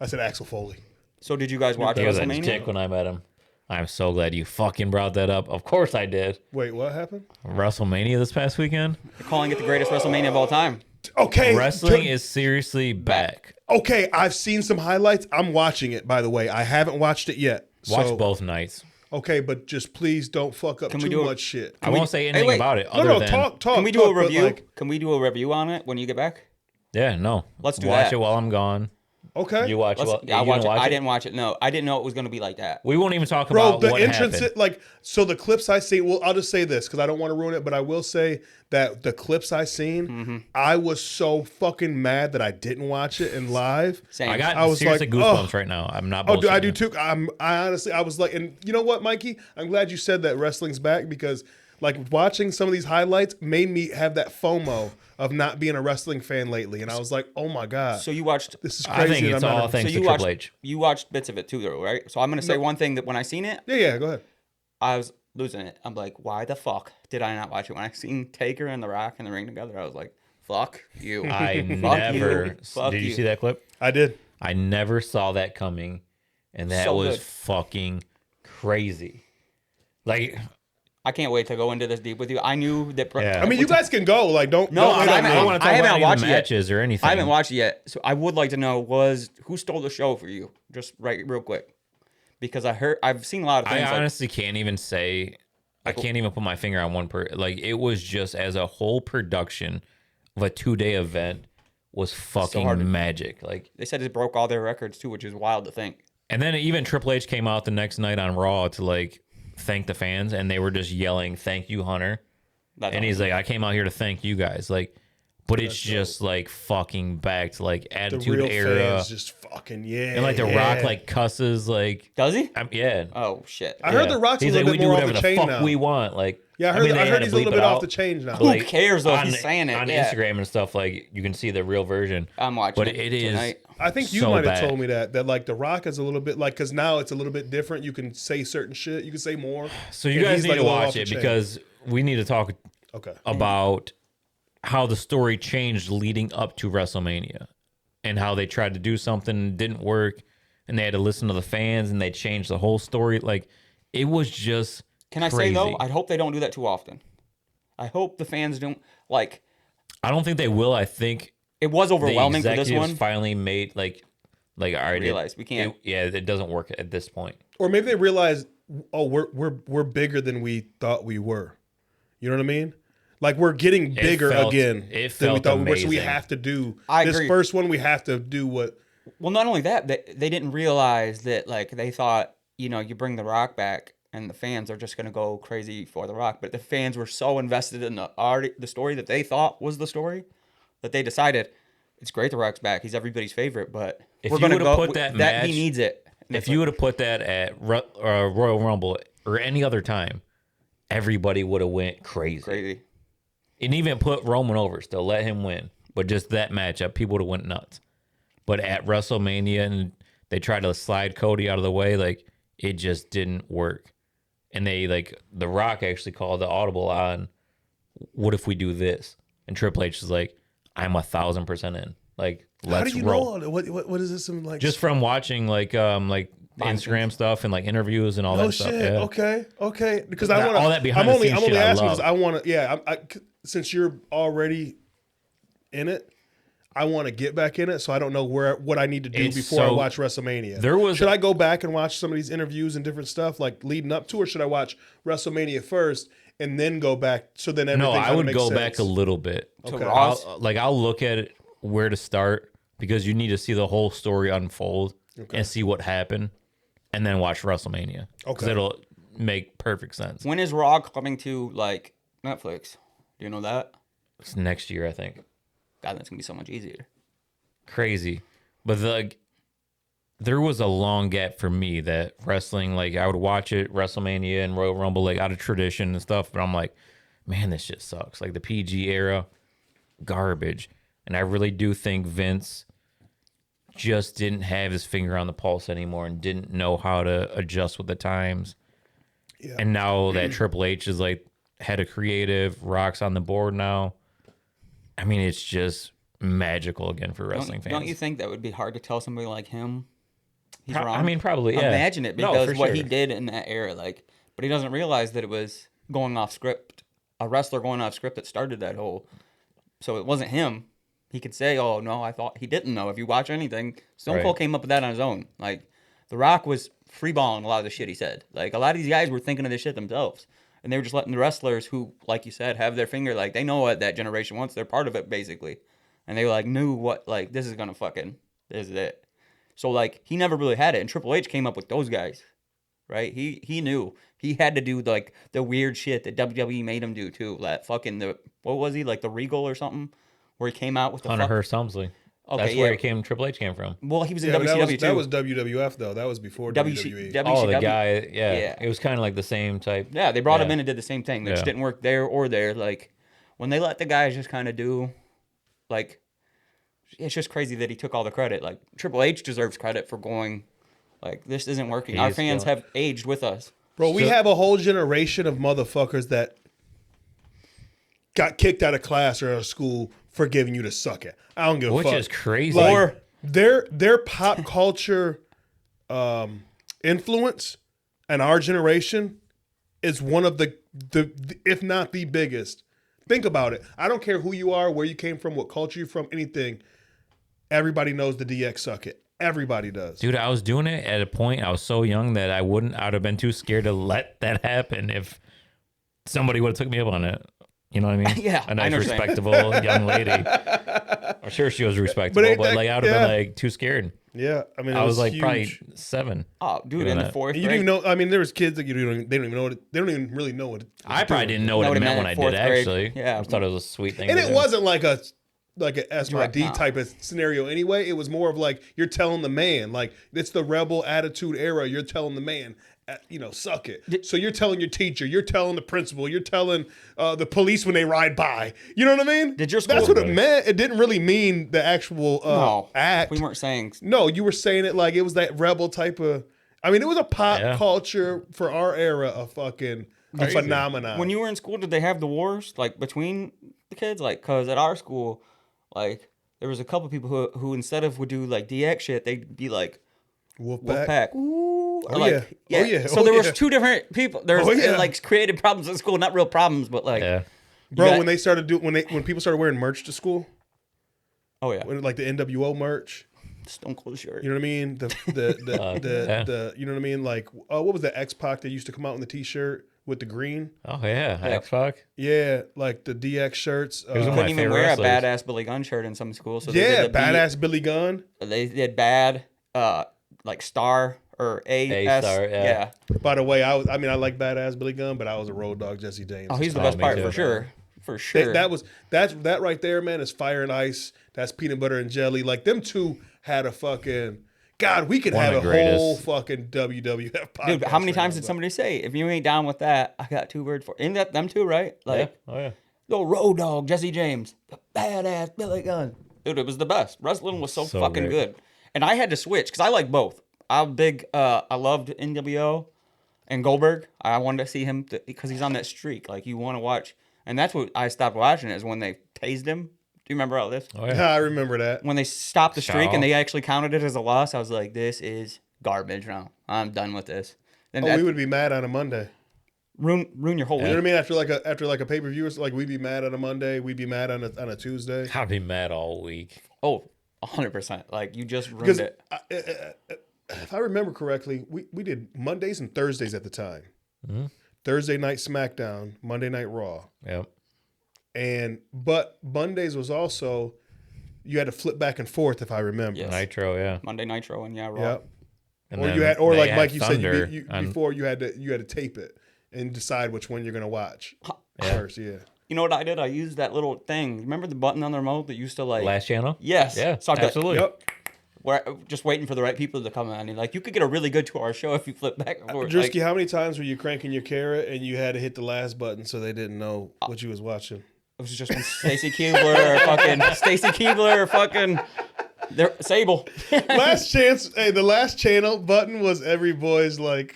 I said Axel Foley. So did you guys watch He was a WrestleMania? dick when I met him. I'm so glad you fucking brought that up. Of course I did. Wait, what happened? WrestleMania this past weekend. They're calling it the greatest WrestleMania of all time. Okay, Wrestling is seriously back. Okay, I've seen some highlights. I'm watching it, by the way. I haven't watched it yet. Watch both nights. Okay, but just please don't fuck up too much shit. I won't say anything wait. about it. No, Other than, talk. Can we do a but, review? like, Can we do a review on it when you get back? Yeah, no. Let's do watch that. it while I'm gone. okay. You watch it. I'll watch it. I didn't watch it. No, I didn't know it was going to be like that. We won't even talk Bro, about the what entrance, happened. so the clips I see, well, I'll just say this because I don't want to ruin it, but I will say that the clips I seen, I was so fucking mad that I didn't watch it in live. Same. I was seriously like, goosebumps right now. I'm not. Oh, dude, I bullshitting. do too. I honestly, I was like, and you know what, Mikey? I'm glad you said that wrestling's back because, like, watching some of these highlights made me have that FOMO of not being a wrestling fan lately, and I was like, oh my god, So you watched. this is I crazy. think and it's I'm not all a- thanks So to you Triple watched. H. You watched bits of it too, though, right? So I'm going to say one thing that when I seen it, Yeah, go ahead. I was losing it. I'm like, why the fuck did I not watch it? When I seen Taker and The Rock in the ring together, I was like, fuck you. I Fuck never. you. Fuck Did you you. see that clip? I did. I never saw that coming, and that So was good. fucking crazy. Like, I can't wait to go into this deep with you. I knew that. Yeah. I mean, you guys can go. Like, don't. No, don't wait I on haven't- me. I want to I talk haven't about any watched of it the yet. matches or anything. I haven't watched it yet, so I would like to know who stole the show for you, just right real quick, because I've seen a lot of I things. honestly can't even say. I can't even put my finger on one like it was just as a whole production of a 2-day event was fucking hard to- magic. Like, they said it broke all their records too, which is wild to think. and then even Triple H came out the next night on Raw to like thank the fans, and they were just yelling, "Thank you, Hunter." That's And he's awesome. like, I came out here to thank you guys. Like, but it's just like fucking back to like The Attitude real Era. fans just fucking And like The Rock like cusses like Does he? yeah. Oh shit! I heard The Rock's a He's little like, bit we more do off whatever the the chain fuck now. we want. Like, Yeah, I mean, they heard had to he's a bleep little it bit off out. the change now. But, like, cares, though, if on- he's saying it, on yeah. Instagram and stuff. Like you can see the real version. I'm watching But it is tonight. I think you so might have bad. told me that like The Rock is a little bit like because now it's a little bit different. You can say certain shit. You can say more. So you And guys he's, need like, to a little off watch the it chain. because we need to talk Okay. about how the story changed leading up to WrestleMania and how they tried to do something and didn't work and they had to listen to the fans and they changed the whole story. Like it was just Can I crazy. say though? I hope they don't do that too often. I hope the fans don't like. I don't think they will. I think It was overwhelming the for this executives one. finally made like all right, Realize we can't. it doesn't work at this point. Or maybe they realize, oh, we're bigger than we thought we were. You know what I mean? Like we're getting bigger felt- again it than we felt thought we were. So we amazing. have to do I this agree. first one. We have to do what. Well, not only that, they didn't realize that like they thought you bring The Rock back and the fans are just gonna go crazy for The Rock, but the fans were so invested in the story that they thought was the story that they decided it's great The Rock's back. He's everybody's favorite, but If we're you gonna would've go put that match- he needs it. And If it's you like, would have put that at Royal Rumble or any other time, everybody would have went crazy. And even put Roman over, still let him win. But just that matchup, people would have went nuts. But at WrestleMania, and They tried to slide Cody out of the way. Like, it just didn't work. And they, like, The Rock actually called the audible on, what if we do this? And Triple H is like, I'm 1,000% in. Like, let's How do you roll. know? What is this? Some like Just from watching like Instagram stuff and like interviews and all that stuff. Shit. Yeah. Okay. Because I want all that behind I'm the only scenes shit I asking love. because I want to. Yeah. Since you're already in it, I want to get back in it. So I don't know what I need to do before I watch WrestleMania. Should I go back and watch some of these interviews and different stuff like leading up to, or should I watch WrestleMania first and then go back? So then everything. No, I would go sense? back a little bit. Okay. I'll look at it where to start, because you need to see the whole story unfold and see what happened, and then watch WrestleMania. Because it'll make perfect sense. When is Raw coming to like Netflix? Do you know that? It's next year, I think. God, that's gonna be so much easier. Crazy. But there was a long gap for me that wrestling, like I would watch it, WrestleMania and Royal Rumble, like out of tradition and stuff, but I'm like, man, this shit sucks. Like the PG era, garbage. And I really do think Vince just didn't have his finger on the pulse anymore and didn't know how to adjust with the times. Yeah. And now that Triple H is like head of creative, Rock's on the board now. I mean, it's just magical again for wrestling fans. Don't you think that would be hard to tell somebody like him? He's wrong. I mean, probably, yeah. Imagine it, because what he did in that era, like, but he doesn't realize that it was going off script, a wrestler going off script that started that whole. So it wasn't him. He could say, "Oh no, I thought he didn't know." If you watch anything, Stone Cold came up with that on his own. Like, The Rock was freeballing a lot of the shit he said. Like, a lot of these guys were thinking of this shit themselves, and they were just letting the wrestlers who, like you said, have their finger. Like, they know what that generation wants. They're part of it basically, and they like knew what, like, this is it. So like he never really had it, and Triple H came up with those guys, right? He knew he had to do like the weird shit that WWE made him do too. That fucking what was he, like the Regal or something, where he came out with the Hunter Hearst Helmsley. Okay, that's where Triple H came from. Well, he was in WCW too. That was WWF though. That was before WWE. Oh, the guy, yeah. It was kind of like the same type. Yeah, they brought him in and did the same thing. It just didn't work there or there. Like when they let the guys just kind of do, like. It's just crazy that he took all the credit. Like, Triple H deserves credit for going, like, this isn't working. Our fans have aged with us. Bro, we have a whole generation of motherfuckers that got kicked out of class or out of school for giving you to suck it. I don't give a fuck. Which is crazy. Like, or their pop culture influence and our generation is one of the if not the biggest. Think about it. I don't care who you are, where you came from, what culture you're from, anything. Everybody knows the DX suck it. Everybody does. Dude, I was doing it at a point, I was so young that I'd have been too scared to let that happen if somebody would have took me up on it. You know what I mean? Yeah. A nice, respectable young lady. I'm sure she was respectable, but like I would have been like too scared. Yeah. I mean, I was like huge. probably 7. Oh, dude, in the fourth grade. You didn't even know. I mean, there was kids that they don't even know what they don't even really know what. I probably didn't know what it meant when I did, actually. Yeah. I just thought it was a sweet thing. And it wasn't like an SYD type of scenario anyway. It was more of like, you're telling the man, like, it's the rebel attitude era. You're telling the man, suck it. So you're telling your teacher, you're telling the principal, you're telling the police when they ride by. You know what I mean? Did your school? That's what it meant. It didn't really mean the actual act. We weren't saying. No, you were saying it like it was that rebel type of. I mean, it was a pop culture for our era, a phenomenon. When you were in school, did they have the wars like between the kids? Like, cause at our school, like there was a couple people who instead of would do like DX shit, they'd be like Wolfpack. Ooh, yeah. So there was two different people. There's like created problems at school, not real problems, but like bro, when they started when people started wearing merch to school. Oh yeah, like the NWO merch. Stone Cold shirt. You know what I mean? The you know what I mean? Like what was the X-Pac that used to come out in the T-shirt with the green? Oh yeah, X-Pac. Yeah, like the DX shirts. You couldn't even wear a badass Billy Gunn shirt in some schools. So badass Billy Gunn. They did bad like Star or A Star. Yeah. By the way, I like badass Billy Gunn, but I was a Road Dogg Jesse James. Oh, he's the best part for sure. For sure. That right there, man, is Fire and Ice. That's Peanut Butter and Jelly. Like them two had a fucking God. We could have a whole fucking WWF podcast. Dude, how many times did somebody say, if you ain't down with that, I got 2 words for it? Ain't that them two, right? Like, the Road Dogg Jesse James, the badass Billy Gunn. Dude, it was the best. Wrestling was so fucking good. And I had to switch because I like both. I'm big. I loved NWO and Goldberg. I wanted to see him because he's on that streak. Like you want to watch, and that's what I stopped watching is when they tased him. Do you remember all this? Oh, Yeah, I remember that. When they stopped the streak Shaw. and they actually counted it as a loss, I was like, this is garbage now. I'm done with this. And We would be mad on a Monday. ruin your whole You know week. what I mean? After like a pay per view, like we'd be mad on a Monday, we'd be mad on a Tuesday. I'd be mad all week. Oh, 100%. Like you just ruined Because it. if I remember correctly, we did Mondays and Thursdays at the time. Mm-hmm. Thursday night SmackDown, Monday night Raw, Yep. but Mondays was also you had to flip back and forth if I remember. Yes. Nitro, yeah. Monday Nitro and Raw. Yep. And Or then you had, or they like had Mike, you said Thunder before you had to tape it and decide which one you're gonna watch Yeah. first. Yeah. You know what I did? I used that little thing. Remember the button on the remote that used to like. Last channel? Yes. Yeah, So I'd be like, absolutely. Yep. We're just waiting for the right people to come in. And like you could get a really good 2-hour show if you flip back and forth. Drewski, Like, how many times were you cranking your carrot and you had to hit the last button so they didn't know what you was watching? it was just when Stacy Keebler or fucking Sable. Last chance. Hey, the last channel button was every boy's like.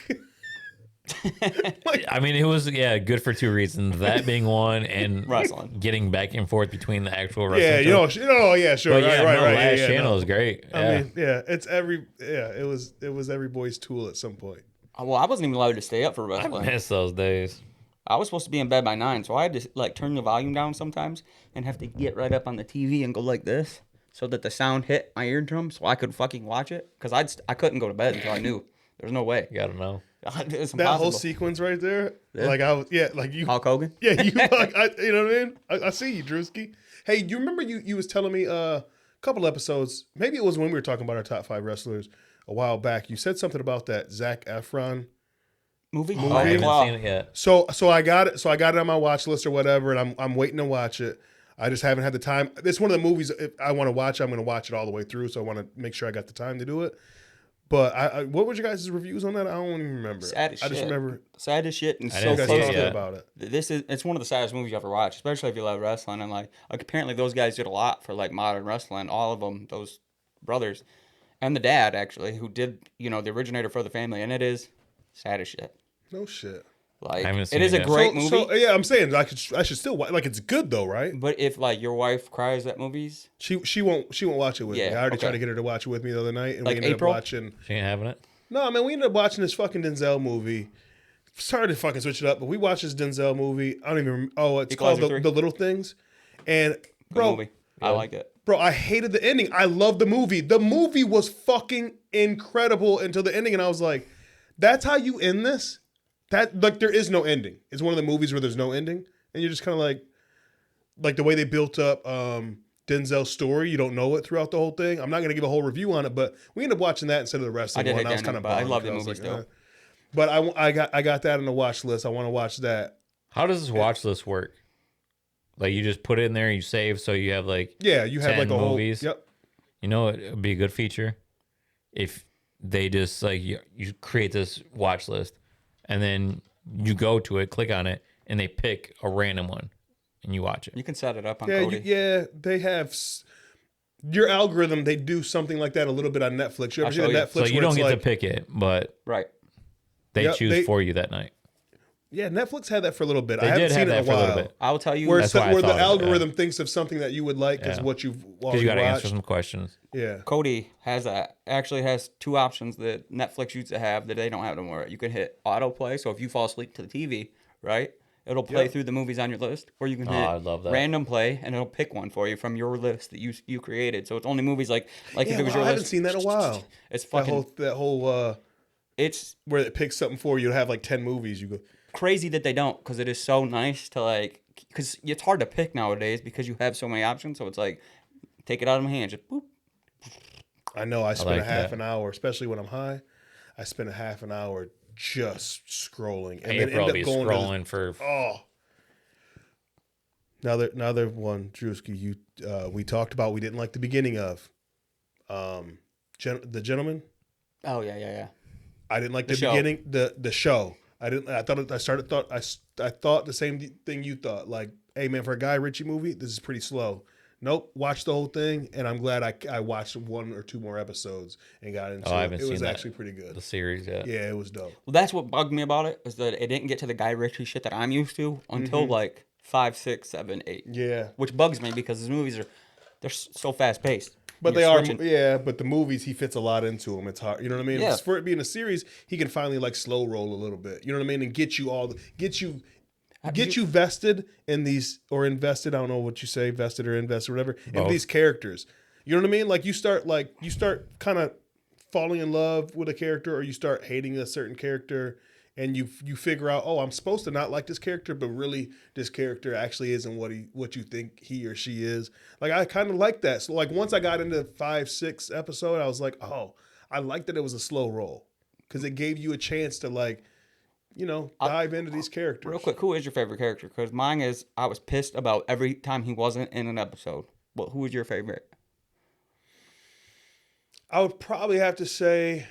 I mean, it was, good for two reasons. That being one, and Wrestling. getting back and forth between the actual wrestling. Yeah, yeah, sure. But right. Last yeah, channel no. is great. Yeah. I mean, it was every boy's tool at some point. Well, I wasn't even allowed to stay up for I wrestling. miss those days. I was supposed to be in bed by 9, so I had to like turn the volume down sometimes and have to get right up on the TV and go like this so that the sound hit my eardrum so I could fucking watch it because I couldn't go to bed until I knew there's no way. You gotta know. It's That impossible. whole sequence right there, Yeah. like I was, like you, Hulk Hogan. yeah, you, like, you know what I mean? I see you, Drewski. Hey, you remember you was telling me a couple episodes, maybe it was when we were talking about our top 5 wrestlers a while back. You said something about that Zac Efron. Movie? Oh, I haven't Claw. seen it yet. So I got it. So I got it on my watch list or whatever, and I'm waiting to watch it. I just haven't had the time. It's one of the movies if I want to watch. I'm going to watch it all the way through. So I want to make sure I got the time to do it. But I what were your guys' reviews on that? I don't even remember. Sad as I just shit. remember Sad as shit and I so you didn't guys see close it talking to yet. about it. it's one of the saddest movies you ever watch, especially if you love wrestling. And like apparently those guys did a lot for like modern wrestling. All of them, those brothers, and the dad actually, who did the originator for the family. And it is sad as shit. No shit. Like I haven't it seen is it a yet. great movie. So yeah, I'm saying I should still watch. Like it's good though, right? But if like your wife cries at movies, She won't watch it with me. Yeah, I already okay. tried to get her to watch it with me the other night, and Like we ended April? up watching. She ain't having it. No, man, we ended up watching this fucking Denzel movie. Sorry to fucking switch it up, but we watched this Denzel movie. I don't even. Oh, it's Equalizer called 3? the Little Things, and good bro, movie. I like it. bro, I hated the ending. I loved the movie. The movie was fucking incredible until the ending, and I was like, "That's how you end this? That like there is no ending. It's one of the movies where there's no ending, and you're just kind of like the way they built up Denzel's story. You don't know it throughout the whole thing. I'm not gonna give a whole review on it, but we ended up watching that instead of the wrestling I did one. I was again, kind of but I love the bummed, 'cause movie I was still. But I got that on the watch list. I want to watch that. How does this watch list work? Like you just put it in there, you save, so you have like Yeah, you have 10 like a movies. whole. Yep. You know, it would be a good feature if they just like you create this watch list, and then you go to it, click on it, and they pick a random one, and you watch it. You can set it up on Yeah, Cody. they have your algorithm. They do something like that a little bit on Netflix. You ever I'll seen a show you. Netflix So you where don't it's get like, to pick it, but Right. they Yep, choose for you that night. yeah, Netflix had that for a little bit. They I haven't did seen have it in that a for a little while. bit I will tell you. Where, That's why I where the thought of it, algorithm thinks of something that you would like is Yeah. what you've Because already you got to watched. answer some questions. Yeah. Cody actually has 2 options that Netflix used to have that they don't have anymore. You can hit autoplay, so if you fall asleep to the TV, right, it'll play Yep. through the movies on your list, or you can Oh, hit I love that. random play, and it'll pick one for you from your list that you created. So it's only movies like Yeah, if it was wow, your I haven't list. seen that in a while. It's That fucking. whole It's where it picks something for you. You'll have like 10 movies. You go. crazy that they don't, because it is so nice to like, because it's hard to pick nowadays because you have so many options. So it's like, take it out of my hand, just boop. I know. I spend like a half that. an hour, especially when I'm high. I spend a half an hour just scrolling, and then April end up be going to scrolling for. oh. Another one, Drewski. We talked about we didn't like the beginning of, the gentleman. Oh yeah. I didn't like The the show. beginning. The show. I didn't. I thought. I thought the same thing you thought. Like, hey man, for a Guy Ritchie movie, this is pretty slow. Nope, watched the whole thing, and I'm glad I watched 1 or 2 more episodes and got into I it. haven't It was seen actually pretty good. the series yet. Yeah, it was dope. Well, that's what bugged me about it, is that it didn't get to the Guy Ritchie shit that I'm used to until like 5, 6, 7, 8. Yeah. Which bugs me because his movies they're so fast paced. But they are, yeah. But the movies, he fits a lot into them. It's hard, you know what I mean? Yeah. For it being a series, he can finally like slow roll a little bit. You know what I mean? And get you vested in these, or invested. I don't know what you say, vested or invested, or whatever, in these characters. You know what I mean? Like you start kind of falling in love with a character, or you start hating a certain character. And you figure out, oh, I'm supposed to not like this character, but really this character actually isn't what you think he or she is. Like I kind of like that. So like once I got into 5, 6 episode, I was like, oh, I like that it was a slow roll because it gave you a chance to like, dive into these characters. Real quick, who is your favorite character? Because mine is, I was pissed about every time he wasn't in an episode. Well, who is your favorite? I would probably have to say,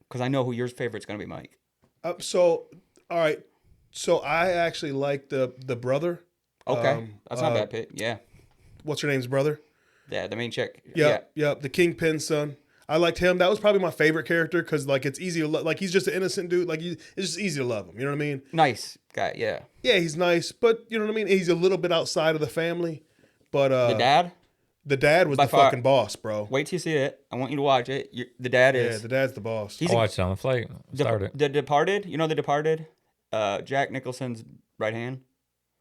because I know who your favorite's gonna be, Mike. All right. So I actually like the brother. Okay, that's not a bad pick. Yeah. What's her name's brother? Yeah, the main chick. Yep. The Kingpin's son. I liked him. That was probably my favorite character because like it's easy to like he's just an innocent dude. Like it's just easy to love him. You know what I mean? Nice guy. Yeah. Yeah, he's nice, but you know what I mean. He's a little bit outside of the family. But the dad. The dad was the fucking boss, bro. Wait till you see it. I want you to watch it. The dad is. Yeah, the dad's the boss. I watched it on the flight. The Departed. You know The Departed? Jack Nicholson's right hand.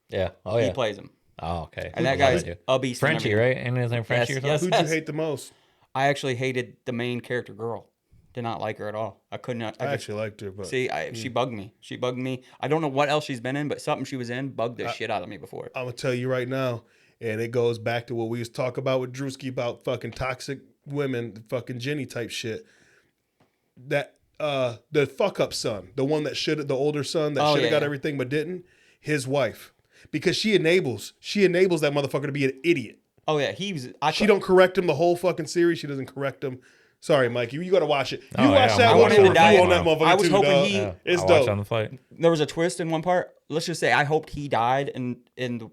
Yeah. Oh, yeah. He plays him. Oh, okay. And that guy's a beast. Frenchie, right? And his name Frenchie or something? Yes, Who'd you hate the most? I actually hated the main character girl. Did not like her at all. I could not. I actually liked her, but she bugged me. She bugged me. I don't know what else she's been in, but something she was in bugged the shit out of me before. I'm gonna tell you right now, and it goes back to what we was talking about with Drewski about fucking toxic women, fucking Jenny type shit. That the fuck up son, the one that the older son that should have got everything but didn't, his wife, because she enables that motherfucker to be an idiot. Oh yeah, she don't correct him the whole fucking series. She doesn't correct him. Sorry, Mikey, you got to watch it. You watch that one review on that motherfucker. I was hoping it's dope. Watched on the flight. There was a twist in one part. Let's just say I hoped he died in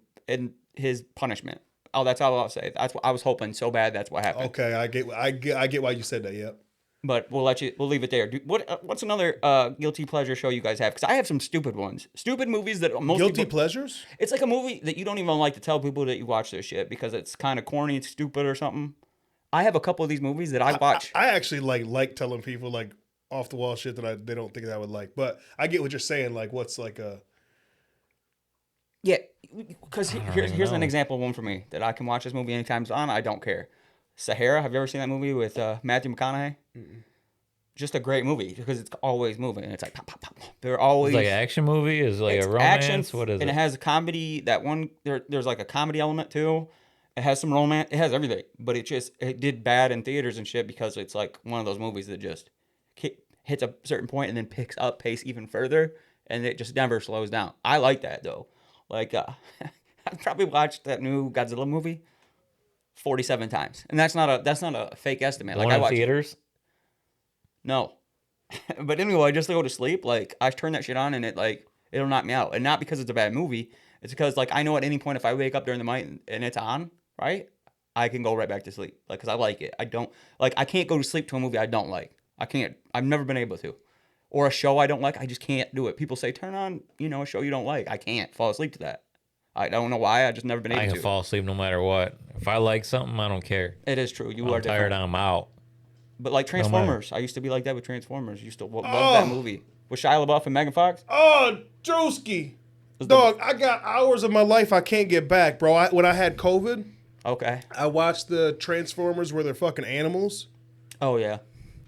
his punishment. Oh, that's all I'll say. That's what I was hoping so bad. That's what happened. Okay, I get why you said that. Yep. But we'll leave it there. What's another guilty pleasure show you guys have? Because I have some stupid ones. Stupid movies that most guilty pleasures. It's like a movie that you don't even like to tell people that you watch this shit because it's kind of corny, it's stupid or something. I have a couple of these movies that I watch. I actually like telling people like off the wall shit that they don't think I would like. But I get what you're saying. Like what's like a. Yeah, because here's an example of one for me that I can watch this movie anytime it's on. I don't care. Sahara, have you ever seen that movie with Matthew McConaughey? Mm-mm. Just a great movie because it's always moving. And it's like pop, pop, pop. They're always it's like an action movie. Is like a romance. Action, what is it? And it has a comedy. That one there's like a comedy element too. It has some romance. It has everything. But it did bad in theaters and shit because it's like one of those movies that just hits a certain point and then picks up pace even further, and it just never slows down. I like that though. Like I've probably watched that new Godzilla movie 47 times, and that's not a fake estimate. Like one I in watch theaters. No, but anyway, I just go to sleep. Like I turn that shit on, and it'll knock me out, and not because it's a bad movie. It's because like I know at any point if I wake up during the night and it's on, right, I can go right back to sleep. Like because I like it. I can't go to sleep to a movie I don't like. I can't. I've never been able to. Or a show I don't like, I just can't do it. People say, turn on, a show you don't like. I can't fall asleep to that. I don't know why. I just never been able to. I can fall asleep no matter what. If I like something, I don't care. It is true. You I'm are tired, different. I'm out. But like Transformers, I used to be like that with Transformers. I used to love that movie. With Shia LaBeouf and Megan Fox. Oh, Drewski. Dog, I got hours of my life I can't get back, bro. When I had COVID, okay, I watched the Transformers where they're fucking animals. Oh, yeah.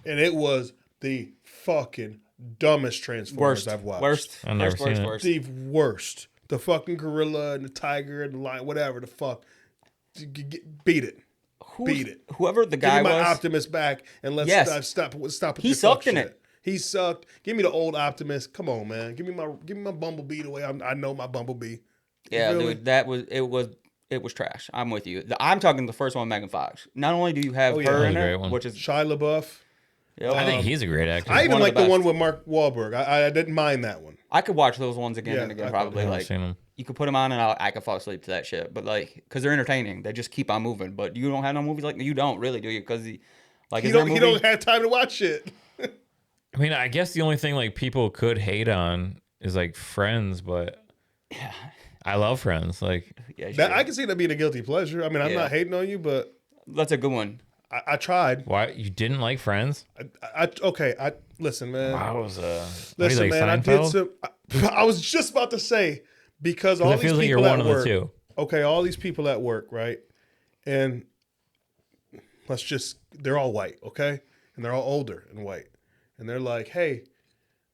And it was the fucking dumbest Transformers I've watched. Worst. I've never seen it. The worst. The fucking gorilla and the tiger and the lion, whatever the fuck. Beat it. Beat it. Whoever the guy was. Give me my was. Optimus back and let's stop with he your sucked fuck in shit. it. He sucked. Give me the old Optimus. Come on, man. Give me my Bumblebee the way I know my Bumblebee. Yeah, dude, it was trash. I'm with you. I'm talking the first one, Megan Fox. Not only do you have her in it, which is Shia LaBeouf. I think he's a great actor. I even like the one with Mark Wahlberg. I didn't mind that one. I could watch those ones again and again. Probably like. Seen them. you could put them on and I could fall asleep to that shit. But like, because they're entertaining, they just keep on moving. But you don't have no movies like you don't really, do you? Because like, you don't have time to watch shit. I mean, I guess the only thing like people could hate on is like Friends, but yeah, I love Friends. Like, I can see that being a guilty pleasure. I mean, I'm not hating on you, but that's a good one. I tried. Why you didn't like Friends? I listen, man. I was listen, man. Seinfeld? I did some. I was just about to say because all these people like you're at one work. Of the two. Okay, all these people at work, right? And they're all white, okay, and they're all older and white, and they're like, hey,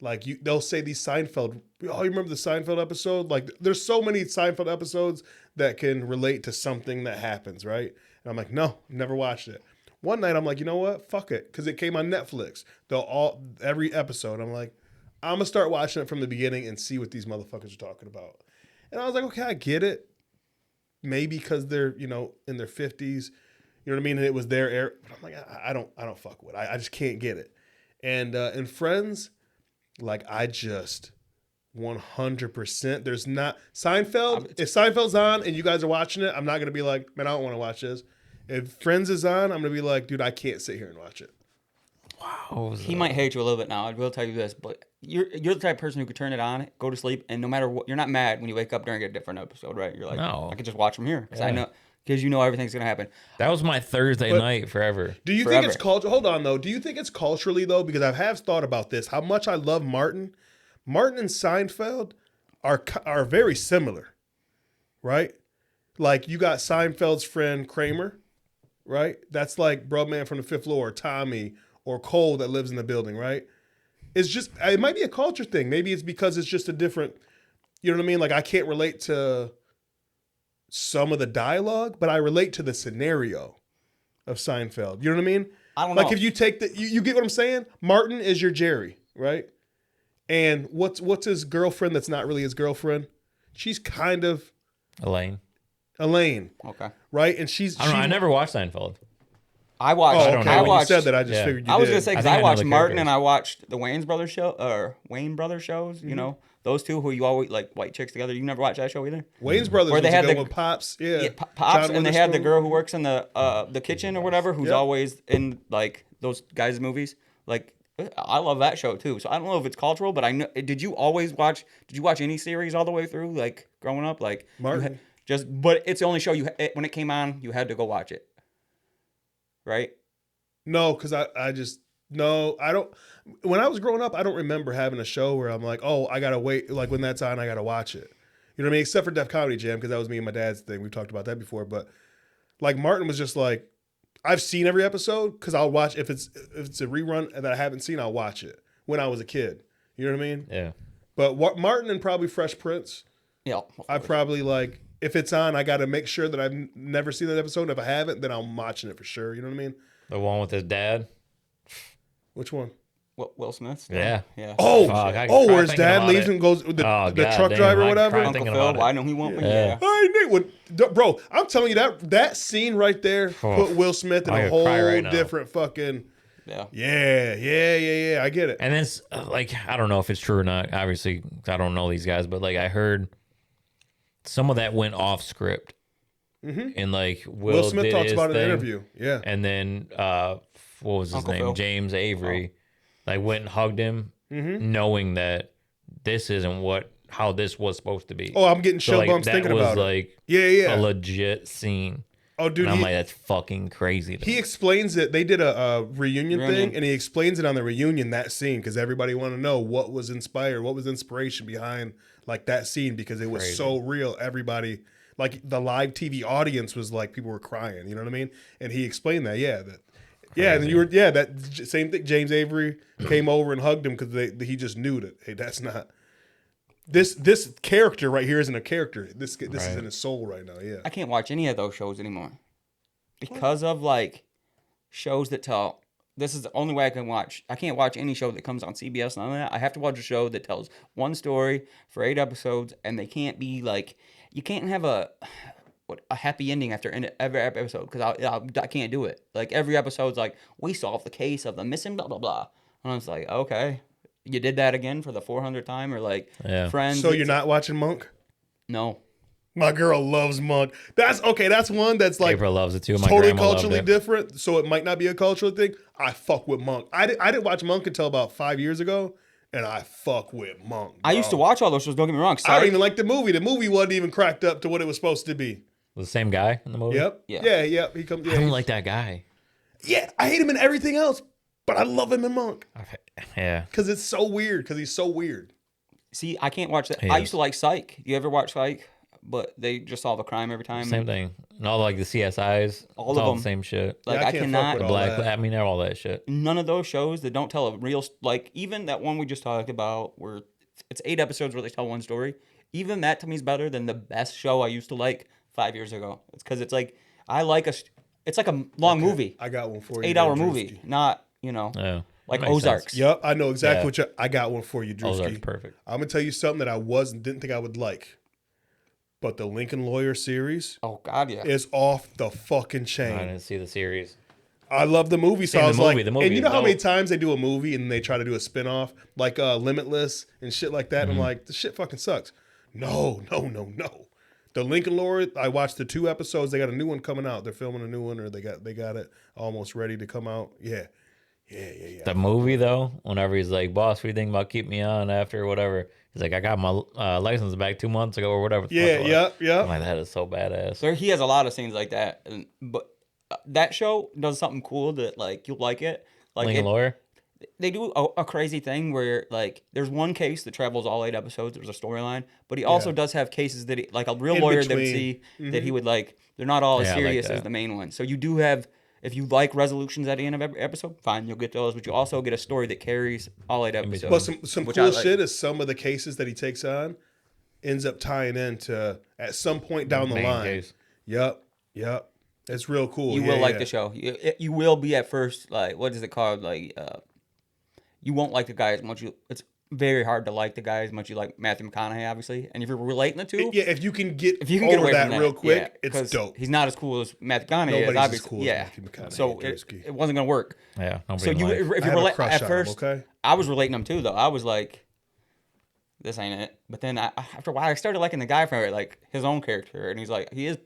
like they'll say these Seinfeld. Oh, you remember the Seinfeld episode? Like, there's so many Seinfeld episodes that can relate to something that happens, right? And I'm like, no, never watched it. One night I'm like, you know what? Fuck it. Because it came on Netflix. Every episode. I'm like, I'm going to start watching it from the beginning and see what these motherfuckers are talking about. And I was like, okay, I get it. Maybe because they're, in their 50s. You know what I mean? And it was their era. But I'm like, I don't fuck with it. I just can't get it. And in Friends, like, I just 100%. There's not Seinfeld. If Seinfeld's on and you guys are watching it, I'm not going to be like, man, I don't want to watch this. If Friends is on, I'm going to be like, dude, I can't sit here and watch it. Wow. He might hate you a little bit now. I will tell you this, but you're the type of person who could turn it on, go to sleep, and no matter what, you're not mad when you wake up during a different episode, right? You're like, no. I could just watch from here because I know. Because you know everything's going to happen. That was my Thursday night forever. Do you think it's cultural? Hold on, though. Do you think it's culturally, though? Because I have thought about this. How much I love Martin. Martin and Seinfeld are very similar, right? Like, you got Seinfeld's friend Kramer, right? That's like bro man from the fifth floor, Tommy, or Cole that lives in the building, right? It might be a culture thing. Maybe it's because it's just a different, you know what I mean? Like, I can't relate to some of the dialogue, but I relate to the scenario of Seinfeld. You know what I mean? I don't know. Like, if you take you get what I'm saying? Martin is your Jerry, right? And what's his girlfriend that's not really his girlfriend? She's kind of Elaine. Okay. Right? And I never watched Seinfeld. I watched. Oh, okay. When you said that, I just figured you did. I was gonna say because I watched Martin characters. and I watched the Wayne Brothers shows. Mm-hmm. You know, those two who you always like white chicks together. You never watched that show either. Wayne's Brothers. Where they had the Pops, Pops, and they had the girl who works in the kitchen or whatever, who's always in like those guys' movies. Like, I love that show too. So I don't know if it's cultural, but I know. Did you watch any series all the way through, like growing up, like Martin? But it's the only show when it came on, you had to go watch it, right? No, because I don't. When I was growing up, I don't remember having a show where I'm like, oh, I gotta wait. Like, when that's on, I gotta watch it. You know what I mean? Except for Def Comedy Jam, because that was me and my dad's thing. We've talked about that before. But like, Martin was just like, I've seen every episode because I'll watch if it's a rerun that I haven't seen, I'll watch it when I was a kid. You know what I mean? Yeah. But Martin and probably Fresh Prince. Yeah. I probably like, if it's on, I got to make sure that I've never seen that episode. If I haven't, then I'm watching it for sure. You know what I mean? The one with his dad. Which one? Will Smith? Yeah. Oh, where his dad leaves and goes, the truck driver or whatever. Uncle Phil, why don't he want me? Yeah. Bro, I'm telling you, that scene right there put Will Smith in a whole different fucking... Yeah. I get it. And it's like, I don't know if it's true or not. Obviously, I don't know these guys, but like, I heard some of that went off script. Mm-hmm. And like, Will Smith talks about it in an interview. Yeah. And then, what was his name? Phil. James Avery. Like, went and hugged him, knowing that this isn't how this was supposed to be. Oh, I'm getting chill bumps thinking about it. That was like a legit scene. Oh, dude. And I'm like, that's fucking crazy. He explains it. They did a reunion thing, and he explains it on the reunion, that scene, because everybody wanted to know what was inspiration behind like that scene, because it was so real. Everybody, like the live TV audience was like, people were crying. You know what I mean? And he explained that. And that same thing. James Avery came over and hugged him because he just knew that, hey, that's not this character right here isn't a character. This is in his soul right now. Yeah, I can't watch any of those shows anymore because of like shows that tell. This is the only way I can watch. I can't watch any show that comes on CBS. None of that. I have to watch a show that tells one story for 8 episodes, and they can't be like, you can't have a happy ending after every episode, because I can't do it. Like, every episode's like, we solved the case of the missing blah blah blah, and I was like, okay, you did that again for the 400th time, or like Friends. So you're not watching Monk? No. My girl loves Monk. That's okay. That's one that's like April loves it too. My totally grandma loved culturally it. different. So it might not be a cultural thing. I fuck with Monk. I didn't watch Monk until about 5 years ago, and I fuck with Monk. Bro. I used to watch all those shows. Don't get me wrong. I don't even like the movie. The movie wasn't even cracked up to what it was supposed to be. The same guy in the movie. Yep. Yeah. Yeah. He comes. Yeah, I don't like that guy. Yeah, I hate him in everything else, but I love him in Monk Yeah. because it's so weird. Because he's so weird. See, I can't watch that. He I is. used to like Psych. You ever watch Psych? But they just solve a crime every time. Same thing. And all like the CSIs. All it's of all them. the same shit. Like Yeah, I I can't fuck cannot. with The all black. that. I mean, all that shit. None of those shows that don't tell a real, like even that one we just talked about where it's 8 episodes where they tell one story. Even that to me is better than the best show I used to like 5 years ago. It's because it's like I like it's like a long movie. I got one for you. 8-hour there, movie, Drewski. not Yeah. like That makes Ozarks. sense. Yep, I know exactly Yeah. what I got one for you, Ozark's Drewski. perfect. I'm gonna tell you something that I didn't think I would like, but the Lincoln Lawyer series Oh God, yeah. is off the fucking I chain. didn't see the series. I love the movie, so Same, I the was movie, like, the movie and you know is how many dope. times they do a movie and they try to do a spinoff like Limitless and shit like that. And Mm-hmm. I'm like, this shit fucking sucks. No. The Lincoln Lawyer, I watched the 2 episodes. They got a new one coming out. They're filming a new one, or they got it almost ready to come out. Yeah. The movie though, whenever he's like, "Boss, what do you think about keep me on after whatever?" He's like, "I got my license back 2 months ago or whatever." the fuck it was." Yeah. I'm like, that is so badass. He has a lot of scenes like that, but that show does something cool that like you'll like it. Like Lincoln Lawyer. they do a crazy thing where like there's one case that travels all 8 episodes. There's a storyline, but he also does have cases that he, like a real In lawyer that would between. see that he would like. They're not all as Yeah, I like serious as that. the main one. So you do have. If you like resolutions at the end of every episode, fine, you'll get those. But you also get a story that carries all 8 episodes. But some which cool I like. shit is some of the cases that he takes on ends up tying into at some point down the Main line. case. Yep. It's real cool. You Yeah, will like yeah. the show. You will be at first like what is it called? Like you won't like the guy as much. It's very hard to like the guy as much you like Matthew McConaughey, obviously. And if you're relating the two, Yeah, if you can get if over away that from real quick, yeah, it's 'cause dope. He's not as cool as Matthew McConaughey. Nobody's is, as obviously. cool as Yeah. Matthew McConaughey, So Drewski. it wasn't gonna work. Yeah. Nobody So you, likes. if I you have a relate crush at on him, first, okay? I was relating him too, though. I was like, this ain't it. But then after a while, I started liking the guy for like his own character, and he's like, he is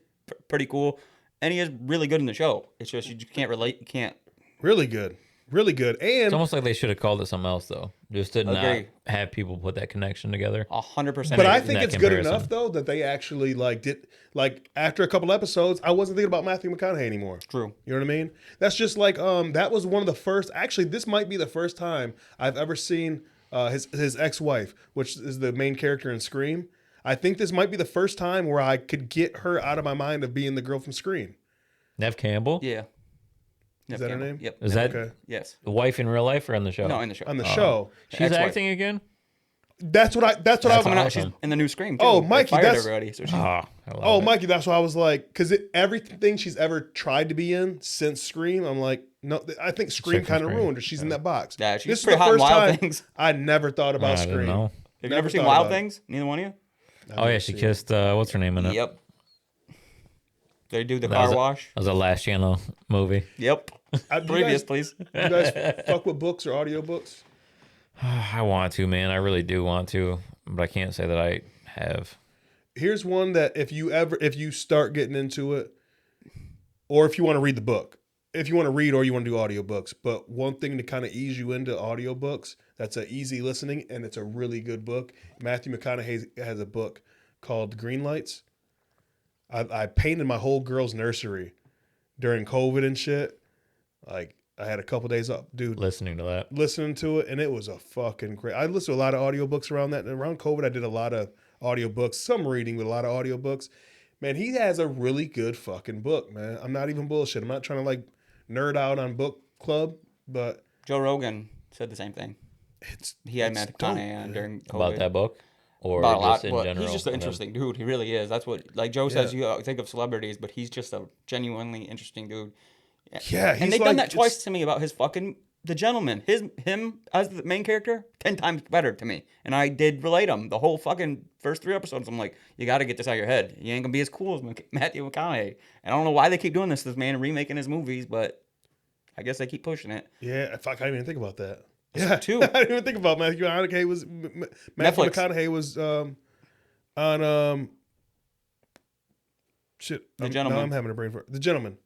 pretty cool, and he is really good in the show. It's just you can't relate. You can't. Really good. It's And almost like they should have called it something else though, just to not Agree. have people put that connection together. 100%. but I in think that it's good comparison. enough though that they actually did after a couple episodes, I wasn't thinking about Matthew McConaughey anymore. True. You know what I mean? That's just like that was one of the first. Actually, this might be the first time I've ever seen his ex-wife, which is the main character in Scream. I think this might be the first time where I could get her out of my mind of being the girl from Scream. Nev Campbell. Yeah. Is that her name? Yep. Is that Okay. Yes. the wife in real life or on the show? No, in the show. On the show. She's ex-wife. acting again. That's what I was. Coming out, awesome. she's in the new Scream. Too. Oh, They Mikey, fired that's- everybody. So she's, I love Oh, it. Mikey, that's why I was like, because everything she's ever tried to be in since Scream, I'm like, no, I think Scream Chick from kind of Scream. ruined her. She's in that box. Yeah, she's This is pretty the hot in first Wild time Things. I never thought about I didn't Scream. know. Have you Never ever seen thought Wild about it. Things? Neither one of you? Oh yeah, she kissed what's her name in it? Yep. They do the That was car a- wash. That was a Last Channel movie. Yep. Do you Previous, guys- please. You guys fuck with books or audiobooks? I want to, man. I really do want to, but I can't say that I have. Here's one that if you start getting into it, or if you want to read the book, if you want to read or you want to do audiobooks, but one thing to kind of ease you into audiobooks, that's a easy listening and it's a really good book. Matthew McConaughey has a book called Green Lights. I painted my whole girl's nursery during COVID and shit. Like I had a couple days up, dude. Listening to that. Listening to it, and it was a fucking great. I listened to a lot of audiobooks around that. And around COVID, I did a lot of audiobooks, some reading, but a lot of audiobooks. Man, he has a really good fucking book, man. I'm not even bullshit. I'm not trying to like nerd out on book club, but Joe Rogan said the same thing. He had it's Matthew dope, McConaughey on man. during COVID. About that book, or About a lot, just in but general. he's just an with him? interesting dude. He really is. That's what, like Joe says, Yeah. you think of celebrities, but he's just a genuinely interesting dude. Yeah, he's and they've like, done that twice it's- to me about his fucking The Gentleman. Him as the main character, 10 times better to me. And I did relate him the whole fucking first 3 episodes. I'm like, you got to get this out of your head. You ain't gonna be as cool as Matthew McConaughey. And I don't know why they keep doing this man remaking his movies, but I guess they keep pushing it. Yeah, fuck, I didn't even think about that. Yeah, two. I didn't even think about Matthew McConaughey was Matthew Netflix. McConaughey was on Shit. The Now Gentleman. I'm having a brain fart. The Gentleman.